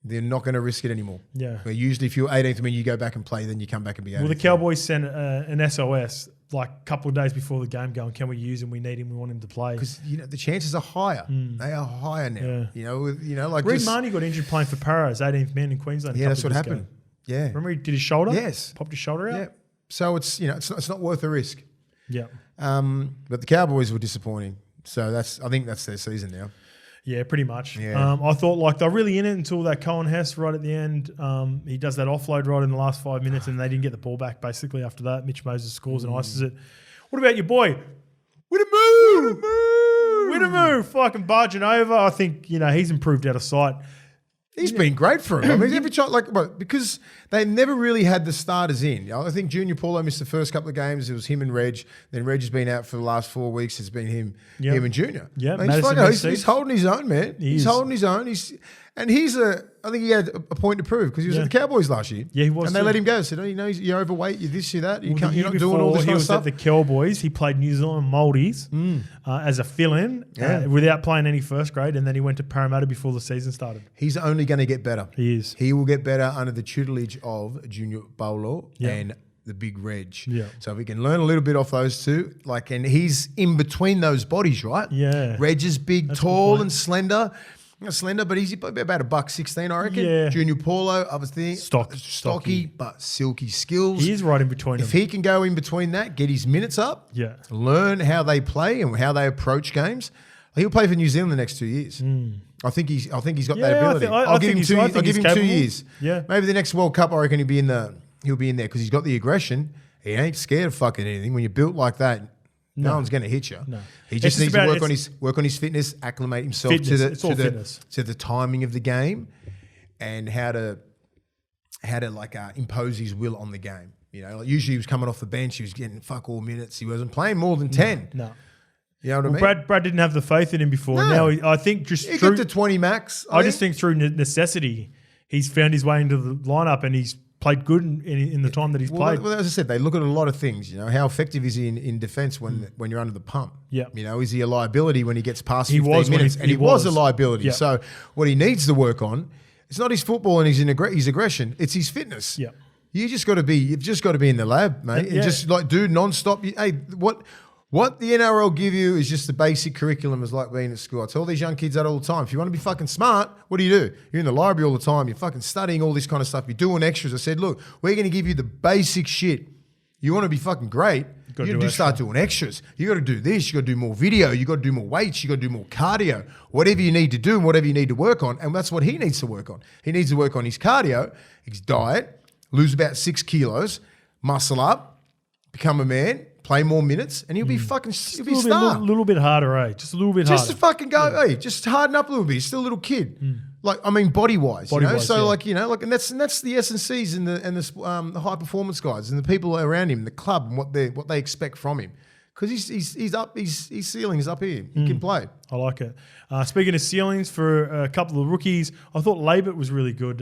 They're not going to risk it anymore. Yeah. But usually if you're 18th man, you go back and play, then you come back and be 18th. Well, the Cowboys sent an SOS like a couple of days before the game going, can we use him? We need him. We want him to play. Because, the chances are higher. They are higher now. Yeah. Reid Marnie got injured playing for Parra as 18th man in Queensland. Yeah, that's what happened. Ago. Yeah. Remember he did his shoulder? Yes. Popped his shoulder out? Yeah. So it's, it's not worth the risk. Yeah. But the Cowboys were disappointing. So I think that's their season now. Yeah, pretty much. Yeah. I thought they're really in it until that Cohen Hess right at the end. He does that offload right in the last 5 minutes, and they didn't get the ball back basically after that. Mitch Moses scores and ices it. What about your boy? Widemu! Fucking barging over. I think, he's improved out of sight. He's been great for him. I mean, every time, because they never really had the starters in. I think Junior Paulo missed the first couple of games. It was him and Reg. Then Reg has been out for the last 4 weeks. It's been him and Junior. Yeah, he's holding his own, man. He's holding his own. And I think he had a point to prove because he was at the Cowboys last year. Yeah, he was. And they let him go. Said, you're overweight, you're this, you're that. You're not doing all this he kind of was stuff. at the Cowboys. He played New Zealand Māoris as a fill-in without playing any first grade, and then he went to Parramatta before the season started. He's only going to get better. He is. He will get better under the tutelage of Junior Bolo and the big Reg. Yeah. So if we can learn a little bit off those two, and he's in between those bodies, right? Yeah. Reg is big, tall, and slender. Not slender, but he's about $1.16, I reckon. Yeah. Junior Paulo, I was thinking. Stocky. But silky skills. He is right in between If them. he can go in between that, get his minutes up, learn how they play and how they approach games, he'll play for New Zealand the next 2 years. I think he's got that ability. I'll give him 2 years. Yeah. Maybe the next World Cup, I reckon he'll be in there because he's got the aggression. He ain't scared of fucking anything. When you're built like that, no one's going to hit you. No. He just needs to work on his fitness, acclimate himself to the timing of the game, and how to impose his will on the game. Usually he was coming off the bench, he was getting fuck all minutes. He wasn't playing more than 10. No. You know what I mean? Brad didn't have the faith in him before. No. Now I think just he got to 20 max. I just think through necessity, he's found his way into the lineup and he's played good in the time that he's played. Well, as I said, they look at a lot of things. How effective is he in defence when you're under the pump? Yeah. Is he a liability when he gets past 15 was minutes? he was a liability. Yeah. So what he needs to work on, it's not his football and his aggression. It's his fitness. Yeah. You've just got to be in the lab, mate, and just do non-stop. Hey, what the NRL give you is just the basic curriculum as like being at school. I tell these young kids that all the time. If you want to be fucking smart, what do? You're in the library all the time. You're fucking studying all this kind of stuff. You're doing extras. I said, look, we're going to give you the basic shit. You want to be fucking great, you got to start doing extras. You got to do this. You got to do more video. You got to do more weights. You got to do more cardio. Whatever you need to do and whatever you need to work on. And that's what he needs to work on. He needs to work on his cardio, his diet, lose about 6 kilos, muscle up, become a man, play more minutes, and he'll be fucking he'll be a star. A little bit harder, eh? Just a little bit harder. Just to fucking go, hey, just harden up a little bit. He's still a little kid. Body-wise. So and that's the S&Cs and the high performance guys and the people around him, the club, and what they expect from him. Because he's up, his ceiling is up here. He can play. I like it. Speaking of ceilings, for a couple of rookies, I thought Labert was really good.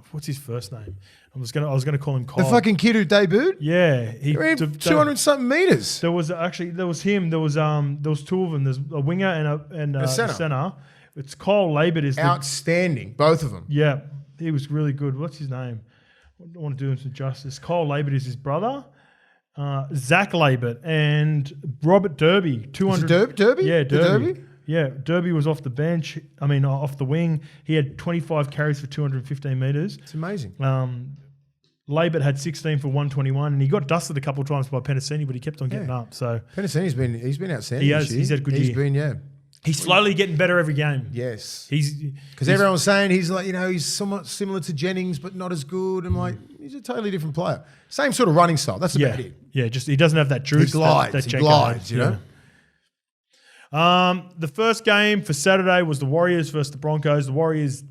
What's his first name? I was gonna call him Kyle. The fucking kid who debuted. Yeah, he ran 200 something meters. There was him. There was two of them. There's a winger and a center. It's Kyle Labert is outstanding. Both of them. Yeah, he was really good. What's his name? I don't want to do him some justice. Kyle Labert is his brother. Zach Labert and Robert Derby. 200. Derby? Yeah, Derby. Derby? Yeah, Derby was off the bench. Off the wing. He had 25 carries for 215 metres. It's amazing. Labert had 16 for 121, and he got dusted a couple of times by Penasini, but he kept on getting up. So Penasini's been outstanding. He's had a good year. He's slowly getting better every game. Yes. Because everyone was saying he's he's somewhat similar to Jennings, but not as good. I'm he's a totally different player. Same sort of running style. That's about it. Yeah, just he doesn't have that juice. He glides, you know. The first game for Saturday was the Warriors versus the Broncos. The Warriors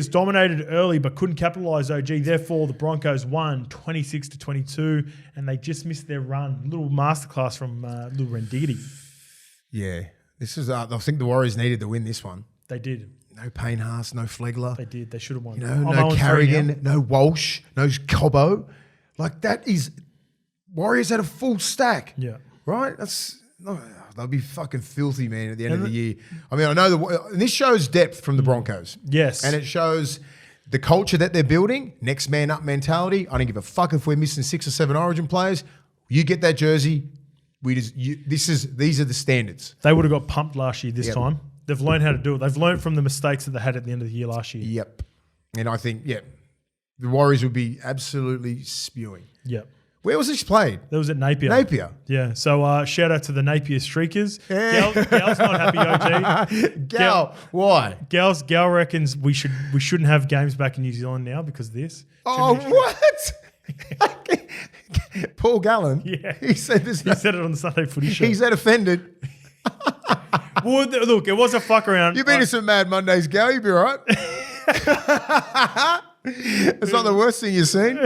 dominated early but couldn't capitalise OG. Therefore, the Broncos won 26-22, and they just missed their run. Little masterclass from Lil Rendiggity. Yeah, this is. I think the Warriors needed to win this one. They did. No Payne Haas, no Flegler. They did. They should have won. No Carrigan, no Walsh, no Cobbo. That is. Warriors had a full stack. Yeah. Right? They'll be fucking filthy, man, at the end of the year. I know and this shows depth from the Broncos. Yes. And it shows the culture that they're building, next man up mentality. I don't give a fuck if we're missing 6 or 7 Origin players. You get that jersey. These are the standards. They would have got pumped last year this time. They've learned how to do it. They've learned from the mistakes that they had at the end of the year last year. Yep. And I think, the Warriors would be absolutely spewing. Yep. Where was this played? That was at Napier. Napier. Yeah. So shout out to the Napier Streakers. Yeah. Gal's not happy, OG. Gal, why? Gal reckons we shouldn't have games back in New Zealand now because of this. Oh, what? Paul Gallen. Yeah. He said this. He said it on the Sunday Footy Show. He's that offended. Well, look, it was a fuck around. You've been to some Mad Mondays, Gal. You'll be all right. It's not the worst thing you've seen.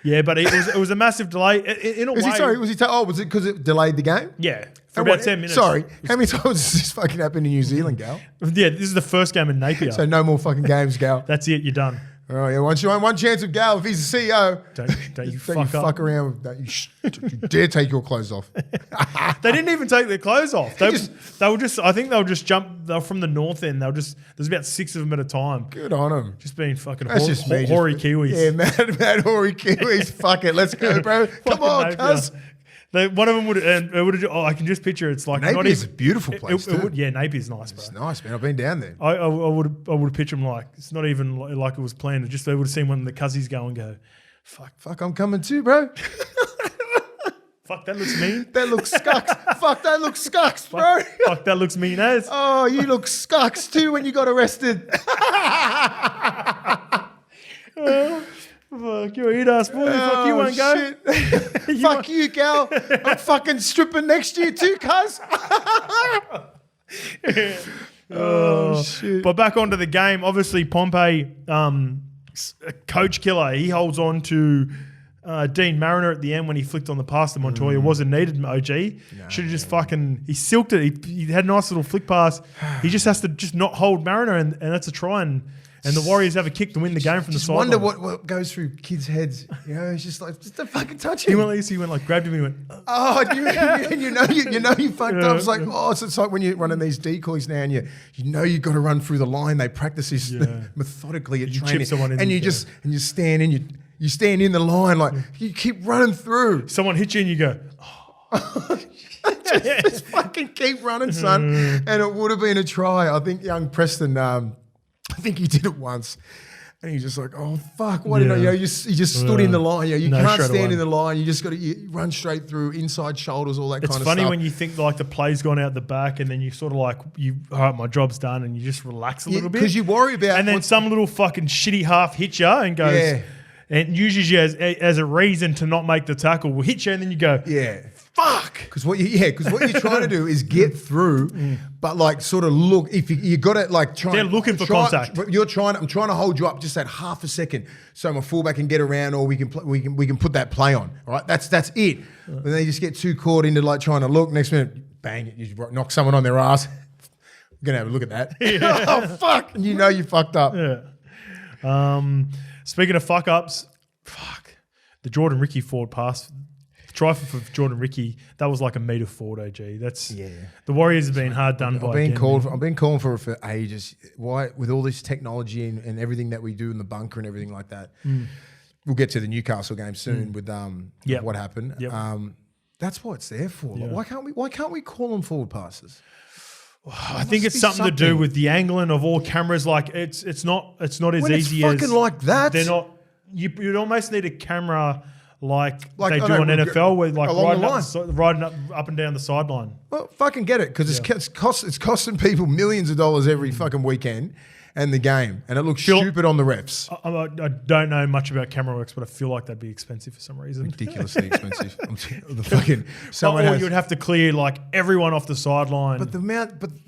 Yeah, but it was a massive delay. In a way, Was it because it delayed the game? Yeah. for about 10 minutes. Sorry, how many times has this fucking happened in New Zealand, Gal? Yeah, this is the first game in Napier. So no more fucking games, Gal. That's it. You're done. Oh yeah, one chance of Gal if he's the CEO. Don't you fuck around with that. You dare take your clothes off. They didn't even take their clothes off. They were just. I think they'll just jump. They're from the north end. There's about 6 of them at a time. Good on them. Just being fucking hoary Kiwis. Yeah, mad hoary Kiwis. Fuck it, let's go, bro. Come on, cuz. One of them would, and it would. Oh, I can just picture it's like Napier's a beautiful place. Yeah, Napier's nice, bro. It's nice, man. I've been down there. I would picture them like it's not even like it was planned. It just they would have seen one of the cuzzies go and go, fuck, I'm coming too, bro. Fuck, that looks mean. That looks scucks. Fuck, that looks scucks, bro. Fuck, that looks mean as. Oh, you look scucks too when you got arrested. Fuck, you're an ass boy. Fuck, you won't go. Fuck you, Gal. I'm fucking stripping next year too, cuz. Oh, shit. But back onto the game. Obviously, Pompey, coach killer, he holds on to Dean Mariner at the end when he flicked on the pass to Montoya. Wasn't needed, OG. Should have just fucking, he silked it. He had a nice little flick pass. He just has to just not hold Mariner, and that's a try. And the Warriors have a kick to win the game from the sideline. I wonder what goes through kids' heads. You know, it's just like, just to fucking touch him. He went like, grabbed him and he went, oh, you know you fucked up. It's like, it's like when you're running these decoys now and you know you've got to run through the line. They practice this methodically at training. Chip someone in and you stand in, you stand in the line, like you keep running through. Someone hits you and you go, just fucking keep running, son. And it would have been a try. I think young Preston, I think he did it once, and he's just like, "Oh fuck! Why didn't I?" You just stood in the line. You can't stand in the line. You just got to run straight through, inside shoulders, all that kind of stuff. It's funny when you think like the play's gone out the back, and then you sort of like, all right, my job's done, and you just relax a little bit because you worry about. And then some little fucking shitty half hits you and goes, and uses you as a reason to not make the tackle. Will hit you, and then you go, fuck. Because what you're trying to do is get through, but like sort of look. If you got it, like try. They're looking for contact. I'm trying to hold you up just that half a second, so my fullback can get around, or we can put that play on. All right, that's it. And then you just get too caught into like trying to look. Next minute, bang! You knock someone on their ass. We're gonna have a look at that. Oh fuck! And you know you fucked up. Yeah. Speaking of fuck ups, the Jordan Ricky forward pass. Try for Jordan Ricky, that was like a metre forward, OG. That's the Warriors have been hard done by. I've been calling for it for ages. Why, with all this technology and everything that we do in the bunker and everything like that, we'll get to the Newcastle game soon with what happened. Yep. That's what it's there for. Yeah. Like, why can't we call them forward passes? I think it's something to do with the angling of all cameras. Like it's not as easy as fucking like that. They're not. You'd almost need a camera. Like they do on NFL, where like riding up and down the sideline. Well, fucking get it, because it's costing people millions of dollars every fucking weekend, and the game, and it looks stupid on the refs. I don't know much about camera works, but I feel like that'd be expensive for some reason. Ridiculously expensive. You'd have to clear like everyone off the sideline. But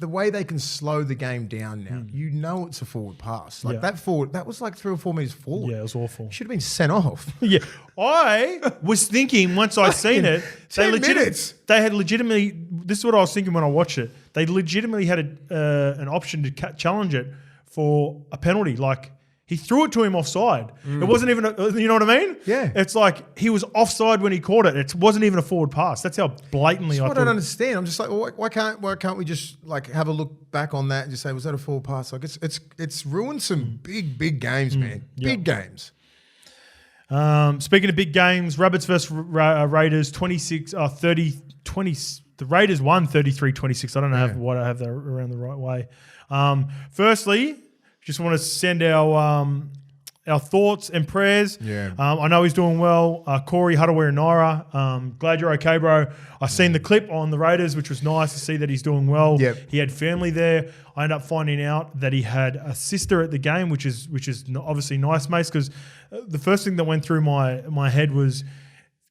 the way they can slow the game down now, you know it's a forward pass. Like that was like 3 or 4 meters forward. Yeah, it was awful. Should have been sent off. Yeah, I was thinking once I seen it, 10 minutes. They had legitimately. This is what I was thinking when I watched it. They legitimately had an option to challenge it for a penalty. Like he threw it to him offside. It wasn't even you know what I mean? Yeah. It's like he was offside when he caught it. It wasn't even a forward pass. That's how blatantly I don't understand. I'm just like, well, why can't we just like have a look back on that and just say, was that a forward pass? Like it's ruined some big games, man. Big games. Speaking of big games, Rabbits versus Raiders 30-20. The Raiders won 33-26. I don't know what I have that around the right way. Firstly, just want to send our thoughts and prayers. Yeah. I know he's doing well. Corey Hutawera Naira. Glad you're okay, bro. I seen the clip on the Raiders, which was nice to see that he's doing well. Yep. He had family there. I ended up finding out that he had a sister at the game, which is obviously nice, mate. Because the first thing that went through my head was,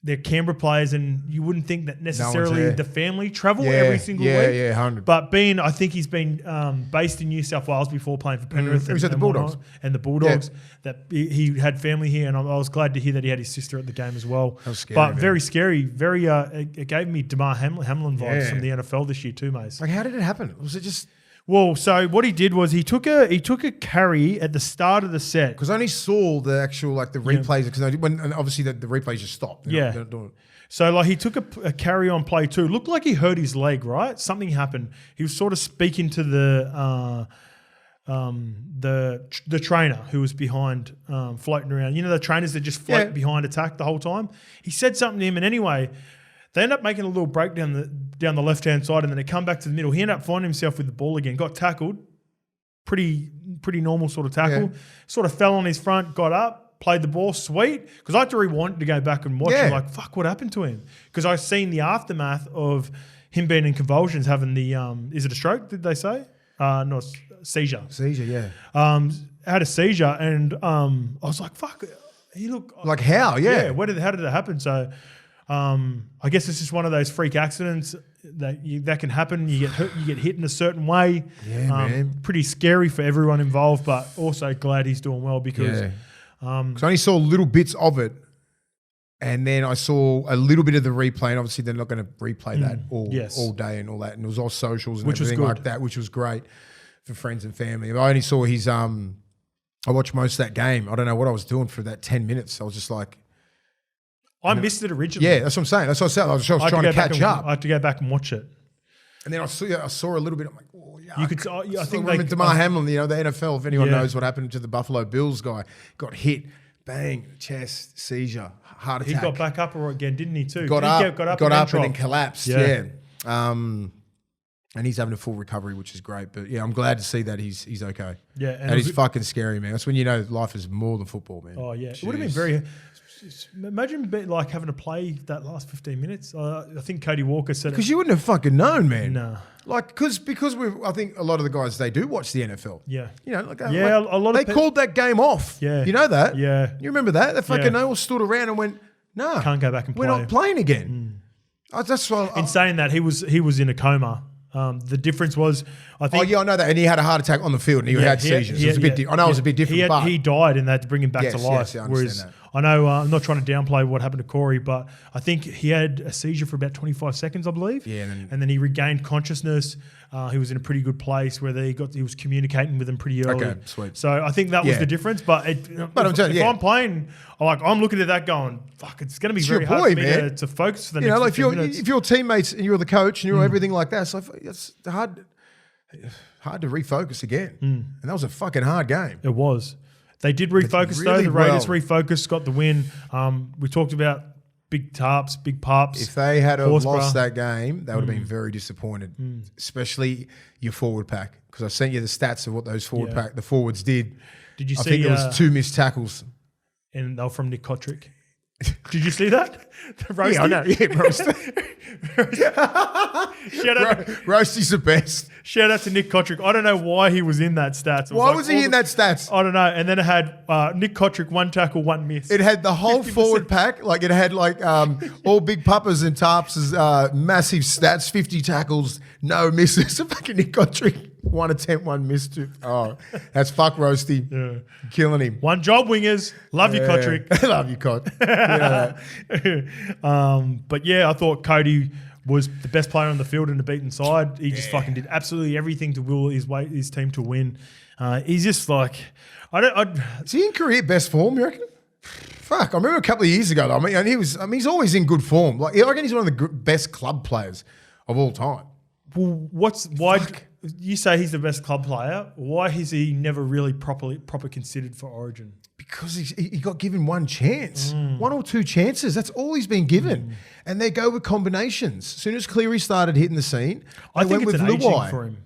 they're Canberra players, and you wouldn't think that necessarily there. the family travel every single week. Yeah, 100. But I think he's been based in New South Wales before playing for Penrith. He was at the Bulldogs. And the Bulldogs. That he had family here, and I was glad to hear that he had his sister at the game as well. That was scary, but man. very scary. Very. It gave me Damar Hamlin vibes from the NFL this year too, mate. Like, how did it happen? Was it just... Well, so what he did was he took a carry at the start of the set. Because I only saw the actual, like, the replays, because and obviously the replays just stopped. They're not doing it. So, like, he took a carry on play two. Looked like he hurt his leg, right? Something happened. He was sort of speaking to the trainer who was behind, floating around. You know, the trainers that just float behind attack the whole time? He said something to him, and anyway, they end up making a little break down the left-hand side, and then they come back to the middle. He ended up finding himself with the ball again, got tackled, pretty normal sort of tackle, sort of fell on his front, got up, played the ball, sweet. Because I had to rewind to go back and watch him, like, fuck, what happened to him? Because I seen the aftermath of him being in convulsions, having the, is it a stroke, did they say? No, seizure. Seizure, yeah. Had a seizure, and I was like, fuck, he looked... Like, how? How did it happen? So... I guess it's just one of those freak accidents that can happen. You get hit in a certain way. Yeah, man. Pretty scary for everyone involved, but also glad he's doing well because. Because I only saw little bits of it, and then I saw a little bit of the replay. And obviously, they're not going to replay that all day and all that. And it was all socials and everything like that, which was great for friends and family. I only saw his. I watched most of that game. I don't know what I was doing for that 10 minutes. I was just like. I missed it originally. Yeah, that's what I'm saying. That's what I said. I was trying to catch up. I had to go back and watch it. And then I saw a little bit. I'm like, oh, yeah. You could. I think remember Damar Hamlin, the NFL. If anyone knows what happened to the Buffalo Bills guy, got hit, bang, chest, seizure, heart attack. He got back up again, didn't he? Too. Got up and then collapsed. Yeah. And he's having a full recovery, which is great. But yeah, I'm glad to see that he's okay. Yeah, and he's fucking scary, man. That's when you know life is more than football, man. Oh yeah, it would have been very. Imagine like having to play that last 15 minutes. I think Cody Walker said it. Because you wouldn't have fucking known, man. No. Like, because I think a lot of the guys, they do watch the NFL. Yeah. You know, like, a lot of they called that game off. Yeah. You know that? Yeah. You remember that? They fucking they all stood around and went, nah. Can't go back and play. We're not playing again. That's why. In saying that, he was in a coma. The difference was, I think. Oh yeah, I know that, and he had a heart attack on the field, and he had seizures. It was a bit. I know it was a bit different. He died, and they had to bring him back to life. Yes, I whereas understand that. I know I'm not trying to downplay what happened to Corey, but I think he had a seizure for about 25 seconds, I believe. Yeah, and then he regained consciousness. He was in a pretty good place where he was communicating with them pretty early. Okay, sweet. So I think that was the difference. But I'm telling you, I'm playing, I'm looking at that going, fuck, it's going to be very hard for me to focus for the next 15 minutes. If your teammates and you're the coach and you're everything like that, so it's hard to refocus again. And that was a fucking hard game. It was. They did refocus though. The Raiders refocused, got the win. We talked about big tarps, big pups. If they had lost that game, they would have been very disappointed, especially your forward pack. Because I sent you the stats of what those the forwards did. Did you see? I think it was 2 missed tackles. And they were from Nick Kotrick. Did you see that? Roasty? Yeah, I know. Yeah, Roasty's the best. Shout out to Nick Kotrick. I don't know why he was in that stats. Why was he in that stats? I don't know. And then it had Nick Kotrick, 1 tackle, 1 miss. It had the whole 50%. Forward pack. Like it had all big puppers and tarps, massive stats, 50 tackles, no misses. Fucking Nick Kotrick, 1 attempt, 1 miss. Oh, that's fuck Roasty. Yeah. Killing him. One job, wingers. Love you, Kotrick. Love you, Kot. But yeah, I thought Cody was the best player on the field in the beaten side. He just fucking did absolutely everything to will his team to win. He's just like, is he in career best form, you reckon? Fuck, I remember a couple of years ago, though, he's always in good form. Like, I reckon he's one of the best club players of all time. Well, why you say he's the best club player? Why is he never really proper considered for Origin? Because he got given 1 chance, 1 or 2 chances. That's all he's been given, and they go with combinations. As soon as Cleary started hitting the scene, I think it's an aging for him.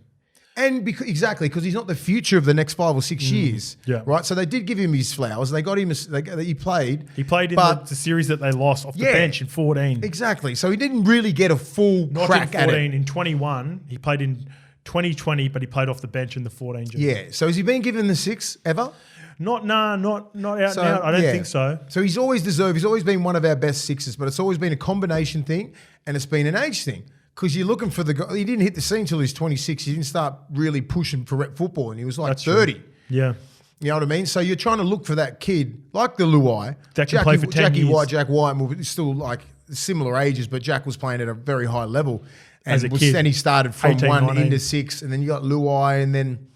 And because he's not the future of the next 5 or 6 years, right? So they did give him his flowers. They got him. He played. He played in the series that they lost off the bench in 14. Exactly. So he didn't really get a full crack at it. Not in 14. In 21, he played in 2020, but he played off the bench in the 14. Yeah. So has he been given the 6 ever? Not out now. I don't think so. So he's always deserved. He's always been one of our best sixes, but it's always been a combination thing, and it's been an age thing. Because you're looking for the guy. He didn't hit the scene until he was 26. He didn't start really pushing for rep football, and he was like 30. True. Yeah. You know what I mean? So you're trying to look for that kid, like the Luai. That can play for 10 years. Jack White, still like similar ages, but Jack was playing at a very high level. And As a kid. And he started from 18, 1 19. into 6, and then you got Luai, and then,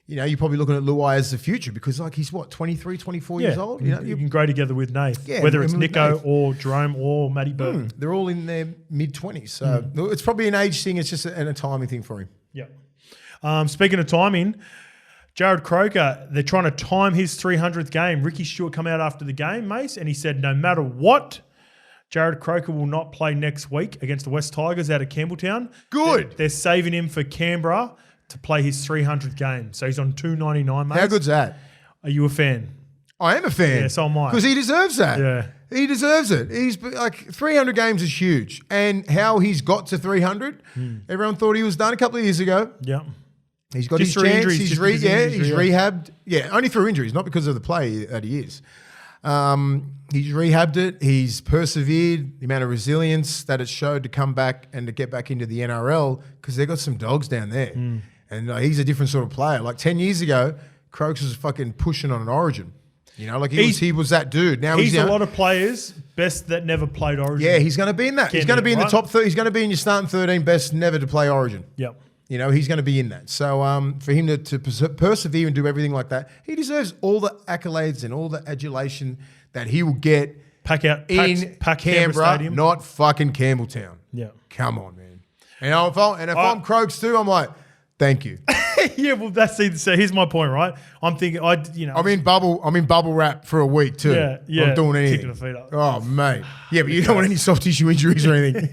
you're probably looking at Luai as the future because like he's 23, 24 years old? You can grow together with Nath, whether it's Nico or Jerome or Matty Burke. They're all in their mid-20s. So it's probably an age thing. It's just a timing thing for him. Yeah. Speaking of timing, Jared Croker, they're trying to time his 300th game. Ricky Stewart come out after the game, Mace, and he said no matter what, Jared Croker will not play next week against the West Tigers out of Campbelltown. Good. They're saving him for Canberra to play his 300th game. So he's on 299, mate. How good's that? Are you a fan? I am a fan. Yeah, so am I. Because he deserves that. Yeah. He deserves it. He's like 300 games is huge. And how he's got to 300, everyone thought he was done a couple of years ago. Yeah. He's got Just his through chance. injuries, He's rehabbed. Yeah, only through injuries, not because of the play that he is. He's rehabbed it. He's persevered. The amount of resilience that it showed to come back and to get back into the NRL because they've got some dogs down there. And he's a different sort of player. Like 10 years ago, Croaks was fucking pushing on an Origin. He was that dude. Now he's a lot of players, best that never played Origin. Yeah, he's going to be in that. He's going to be in the top 30. He's going to be in your starting 13 best never to play Origin. Yep. He's going to be in that. So for him to persevere and do everything like that, he deserves all the accolades and all the adulation that he will get pack Canberra Stadium. not fucking Campbelltown. Yeah. Come on, man. If I'm Croaks too, I'm like, thank you. Yeah, well, so here's my point, right? I'm thinking, I'm in bubble wrap for a week too. Yeah. I'm doing anything. Kicking the feet up. Oh, mate. Yeah, but you don't want any soft tissue injuries or anything.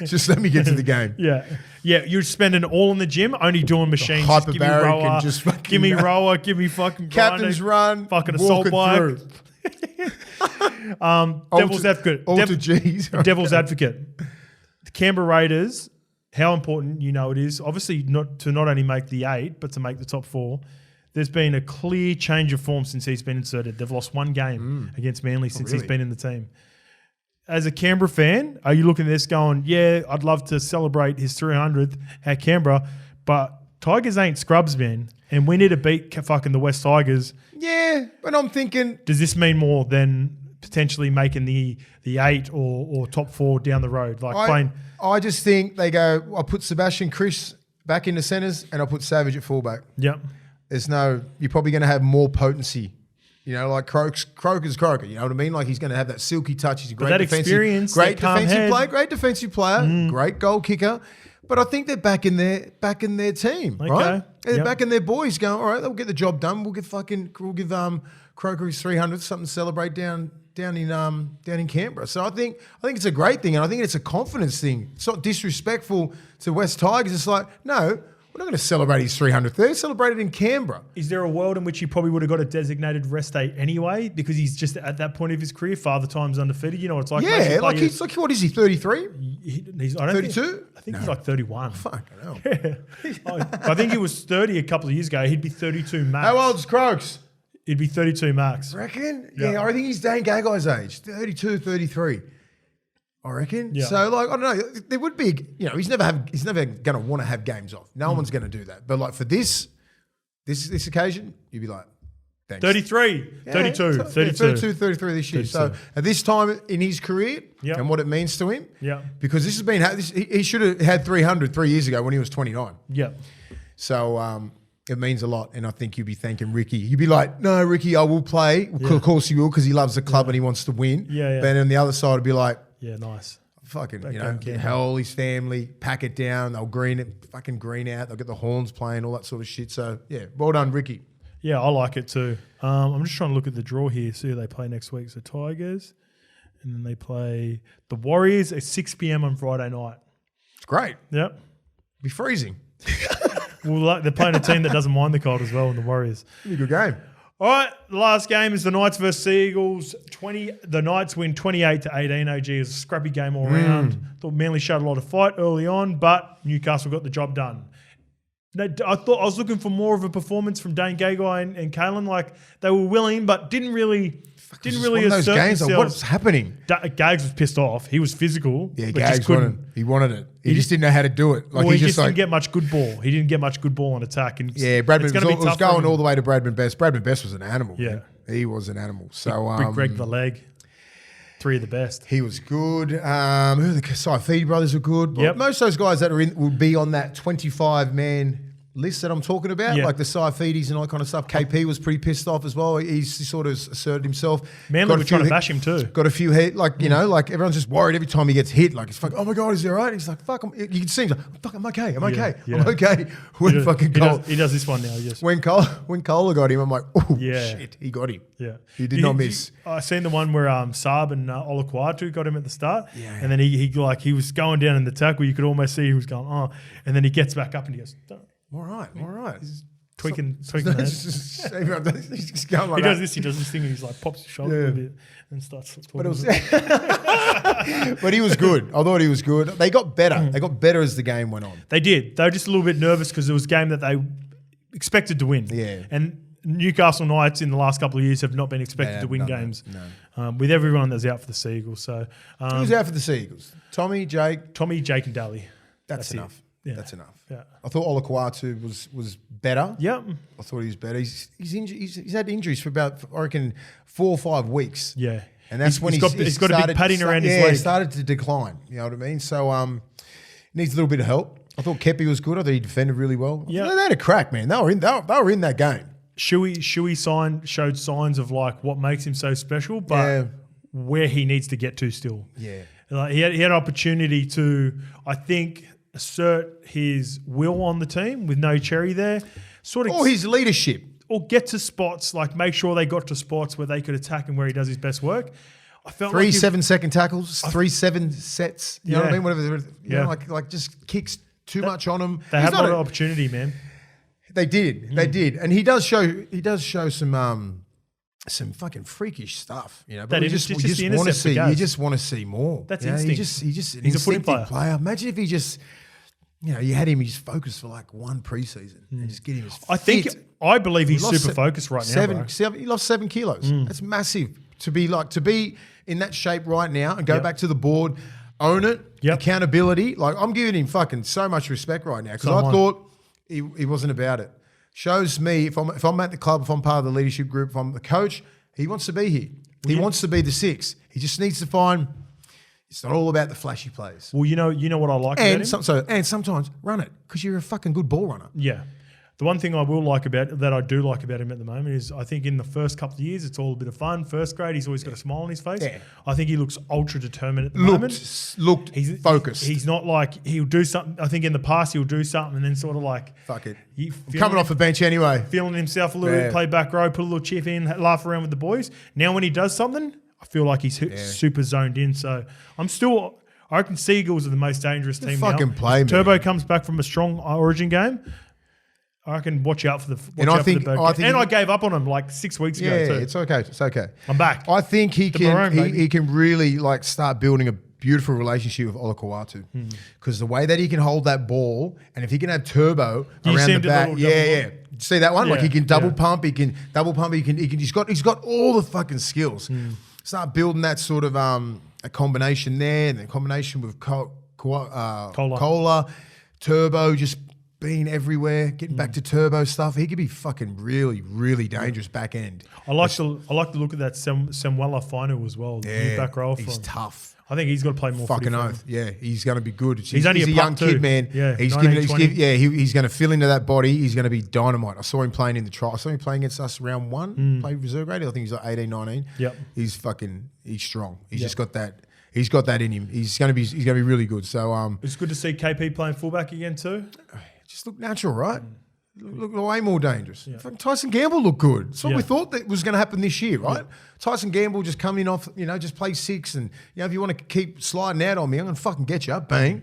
Just let me get to the game. Yeah. Yeah, you're spending all in the gym, only doing machines. Hyperbaric and just fucking... Give me rower, give me fucking captain's run, fucking assault bike. Devil's advocate. Devil's advocate. The Canberra Raiders, how important it is, obviously not only make the 8, but to make the top 4. There's been a clear change of form since he's been inserted. They've lost one game against Manly since he's been in the team. As a Canberra fan, are you looking at this going, yeah, I'd love to celebrate his 300th at Canberra, but Tigers ain't scrubs, man, and we need to beat fucking the West Tigers. Yeah, but I'm thinking... Does this mean more than potentially making the 8 or top 4 down the road? I just think they go, I'll put Sebastian Chris back in the centres and I'll put Savage at fullback. Yep. You're probably going to have more potency. Like Croker's Croker. You know what I mean? Like he's going to have that silky touch. He's a great defensive player, great defensive player, great goal kicker. But I think they're back in their team, right? They're back in their boys going, all right, they'll get the job done. We'll give Croker his 300, something to celebrate down in Canberra. So I think it's a great thing, and I think it's a confidence thing. It's not disrespectful to West Tigers. It's like, no, we're not going to celebrate his 300th. They're celebrated in Canberra. Is there a world in which he probably would have got a designated rest day anyway because he's just at that point of his career, Father Time's undefeated? You know what it's like? Yeah, he's like, what is he, 33? He's 32? I think he's like 31. Fuck, I know. Yeah. I think he was 30 a couple of years ago. He'd be 32 max. How old's Croaks? He'd be 32 max. Reckon? Yeah, I think he's Dane Gagai's age, 32, 33. I reckon. Yeah. So, I don't know. There would be, he's never going to want to have games off. No one's going to do that. But like for this occasion, you'd be like, thanks. 33, yeah, 32, 33 this year. 32. So at this time in his career and what it means to him, because this has been, he should have had 300 3 years ago when he was 29. Yeah. So it means a lot. And I think you'd be thanking Ricky. You'd be like, no, Ricky, I will play. Of course he will because he loves the club and he wants to win. Yeah. But on the other side, would be like, yeah, nice. Fucking, Hell, his family, pack it down. They'll green out. They'll get the horns playing, all that sort of shit. So, yeah, well done, Ricky. Yeah, I like it too. I'm just trying to look at the draw here, see who they play next week. So, Tigers, and then they play the Warriors at 6 p.m. on Friday night. It's great. Yep. Be freezing. Well, they're playing a team that doesn't mind the cold as well in the Warriors. It'll be a good game. All right, the last game is the Knights versus Seagulls. The Knights win 28-18. OG is a scrappy game all round. Thought Manly showed a lot of fight early on, but Newcastle got the job done. No, I thought I was looking for more of a performance from Dane Gagai and Kalen. Like they were willing, but didn't really those assert games. themselves. What's happening? Gags was pissed off. He was physical. Yeah, but just Gags wanted it. He just didn't know how to do it. Like he just didn't get much good ball. He didn't get much good ball on attack. And yeah, Bradman was going all the way to Bradman Best. Bradman Best was an animal. Yeah, man. He was an animal. So Big Greg the leg. 3 of the best. He was good. The Saifidi brothers were good. Yep. Most of those guys that are in would be on that 25-man list that I'm talking about, like the Saifidis and all that kind of stuff. KP was pretty pissed off as well. He sort of asserted himself. Manly were trying to bash him too. Got a few hit, like like everyone's just worried every time he gets hit. Like it's like, oh my god, is he all right? He's like, fuck, you can see him. He's like, fuck, I'm okay. I'm okay. When he does this one now. Yes. When Kohler got him, I'm like, oh shit, he got him. Yeah, he did not miss. I seen the one where Saab and Olaquatu got him at the start, and then he was going down in the tackle. You could almost see he was going, oh, and then he gets back up and he goes, all right. He's tweaking the head. He's just going like he does this thing, and he's like pops his shoulder a bit and starts talking. But he was good. I thought he was good. They got better. They got better as the game went on. They did. They were just a little bit nervous because it was a game that they expected to win. Yeah. And Newcastle Knights in the last couple of years have not been expected to win games. No. With everyone that's out for the Seagulls. So who's out for the Seagulls? Tommy, Jake, and Daly. That's enough. Yeah. That's enough. Yeah. I thought Olaquatu was better. Yep. I thought he was better. He's had injuries for about, I reckon, 4 or 5 weeks. Yeah. And that's when he's got a big padding around his leg. He started to decline. You know what I mean? So needs a little bit of help. I thought Kepi was good. I thought he defended really well. Yeah. They had a crack, man. They were in that game. Shuey showed signs of like what makes him so special, but where he needs to get to still. Yeah. Like he had an opportunity to, I think, assert his will on the team with no Cherry there. Or his leadership. Or get to spots, like make sure they got to spots where they could attack and where he does his best work. I felt 3 7-second tackles, 3 7 sets. You know what I mean? Whatever. You know, like just kicks too much on him. They had a lot of opportunity, man. They did. They did. And he does show some fucking freakish stuff, you know. But you just want to see more. That's instinct. He's a footy player. Imagine if he just, you had him, he's focused for like one preseason and just get him as fit. I believe he's super focused right now. He lost 7 kilos. That's massive to be in that shape right now and go back to the board, own it, accountability. Like I'm giving him fucking so much respect right now because I thought he wasn't about it. Shows me if I'm at the club, if I'm part of the leadership group, if I'm the coach, he wants to be here. He wants to be the 6. He just needs to find. It's not all about the flashy plays. Well, you know what I like about him? And sometimes run it because you're a fucking good ball runner. Yeah. The one thing I do like about him at the moment is I think in the first couple of years it's all a bit of fun. First grade, he's always got a smile on his face. Yeah. I think he looks ultra determined at the moment. Looked focused. He's not like he'll do something. I think in the past he'll do something and then sort of like fuck it. Coming off the bench anyway, feeling himself a little bit, play back row, put a little chip in, laugh around with the boys. Now when he does something, I feel like he's super zoned in. So I reckon Seagulls are the most dangerous team now. Fucking play, man. Turbo comes back from a strong Origin game. I reckon watch out for the. I gave up on him like 6 weeks ago. Yeah, too. it's okay. It's okay. I'm back. I think he can really like start building a beautiful relationship with Olaquatu because the way that he can hold that ball and if he can have Turbo around the back, see that one? Like he can double pump, he can he's got all the fucking skills. Start building that sort of a combination there, and then combination with Cola, Turbo, just being everywhere, getting back to Turbo stuff. He could be fucking really, really dangerous back end. I like the look at that Samuela final as well. The new back row. He's tough. I think he's got to play more. Fucking oath. Yeah, he's going to be good. He's only a young kid, man. Yeah, he's going to fill into that body. He's going to be dynamite. I saw him playing in the trial. I saw him playing against us round 1. Played reserve grade. I think he's like 18, 19. Yep. He's strong. He's just got that. He's got that in him. He's going to be really good. So it's good to see KP playing fullback again too. Just look natural, right? Look way more dangerous. Yeah. Tyson Gamble looked good. That's what we thought that was going to happen this year, right? Yeah. Tyson Gamble just coming off, just play 6 and, if you want to keep sliding out on me, I'm going to fucking get you up, bang.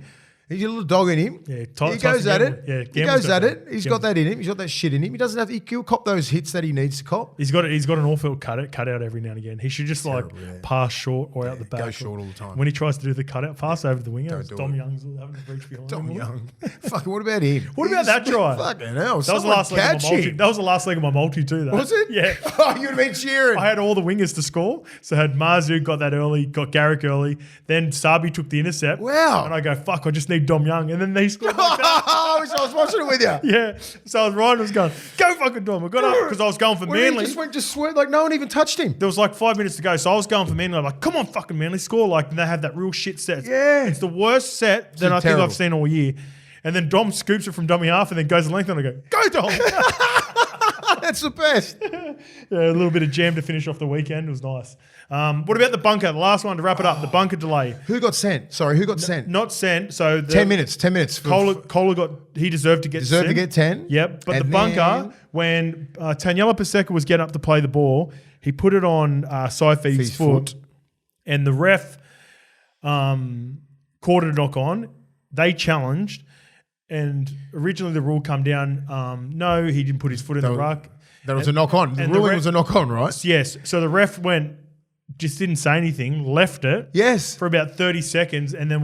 He's a little dog in him. Yeah, he goes at it. Yeah, he goes at it. He's got that in him. He's got that shit in him. He doesn't have. He'll cop those hits that he needs to cop. He's got an all-field cut out every now and again. He should just pass short or out the back. Go short all the time. When he tries to do the cutout pass over the winger, Dom it. Young's having to reach behind Dom him. Young. Fucking what about him? What about that try? Fucking hell. That was the last leg of my multi. That was the last leg of my multi too. Though. Was it? Yeah. Oh, you'd have been cheering. I had all the wingers to score. So I had Marzu got that early, got Garrick early. Then Sabi took the intercept. Wow. And I go, fuck, I just need Dom Young. And then they scored like that. I was watching it with you. Yeah. So I was riding, I was going, go fucking Dom. I got up because I was going for Manly. Just sweat like no one even touched him. There was like 5 minutes to go. So I was going for Manly. I'm like, come on, fucking Manly, score. Like, and they had that real shit set. Yeah. It's the worst set that I think I've seen all year. And then Dom scoops it from dummy half and then goes the length and I go Dom. That's the best. Yeah, a little bit of jam to finish off the weekend. It was nice. What about the bunker? The last one to wrap it up. The bunker delay. Who got sent? Sorry, who got sent? Not sent. So 10 minutes. 10 minutes. Kohler got. He deserved to get. Deserved to get 10. Yep. But the bunker, when Taniela Paseka was getting up to play the ball, he put it on Saife's foot, and the ref called it a knock on. They challenged, and originally the rule come down. No, he didn't put his foot in the ruck. That was a knock on. The ruling was a knock on, right? Yes. So the ref just didn't say anything, left it. Yes. For about 30 seconds, and then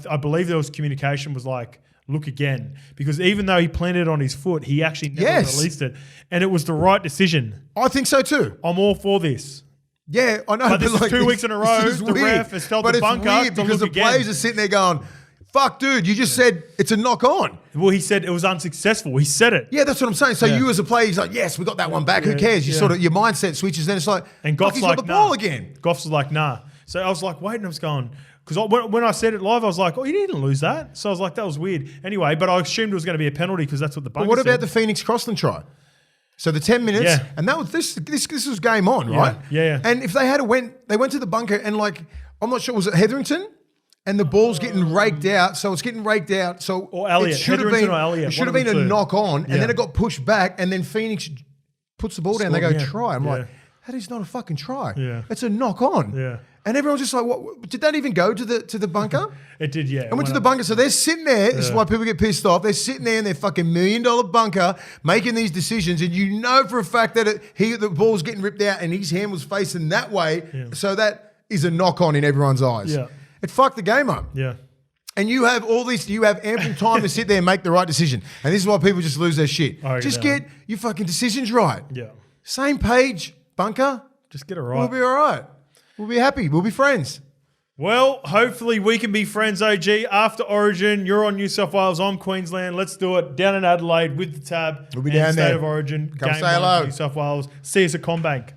I believe there was communication was like, look again. Because even though he planted on his foot, he actually never released it. And it was the right decision. I think so too. I'm all for this. Yeah, I know. But this is 2 weeks in a row. The ref has told the bunker to look because the players are sitting there going, fuck, dude, you just said it's a knock on. Well, he said it was unsuccessful. He said it. Yeah, that's what I'm saying. So you as a player, he's like, yes, we got that one back. Who cares? You sort of, your mindset switches. Then it's like, and Goff's he's like, got the ball again. Goff's like, nah. So I was like, waiting, I was going, because when I said it live, I was like, oh, he didn't lose that. So I was like, that was weird. Anyway, but I assumed it was going to be a penalty because that's what the bunker said. What about the Phoenix Crossland try? So the 10 minutes, and that was this was game on, right? Yeah. And if they went to the bunker and like, I'm not sure, was it Hetherington? And the ball's getting raked out, so it's getting raked out. So or Elliott. It should have been a knock on, and then it got pushed back, and then Phoenix puts the ball down. They go try. I'm like, that is not a fucking try. Yeah. It's a knock on. Yeah. And everyone's just like, what? Did that even go to the bunker? It did, yeah. I went to the bunker. So they're sitting there. This is why people get pissed off. They're sitting there in their fucking $1 million bunker making these decisions. And you know for a fact that the ball's getting ripped out and his hand was facing that way. Yeah. So that is a knock on in everyone's eyes. Yeah. It fucked the game up. Yeah. And you have ample time to sit there and make the right decision. And this is why people just lose their shit. Just get your fucking decisions right. Yeah. Same page, bunker. Just get it right. We'll be all right. We'll be happy. We'll be friends. Well, hopefully we can be friends, OG. After Origin, you're on New South Wales, I'm Queensland. Let's do it down in Adelaide with the tab. We'll be down there. State of Origin. Come game say hello. New South Wales. See us at CommBank.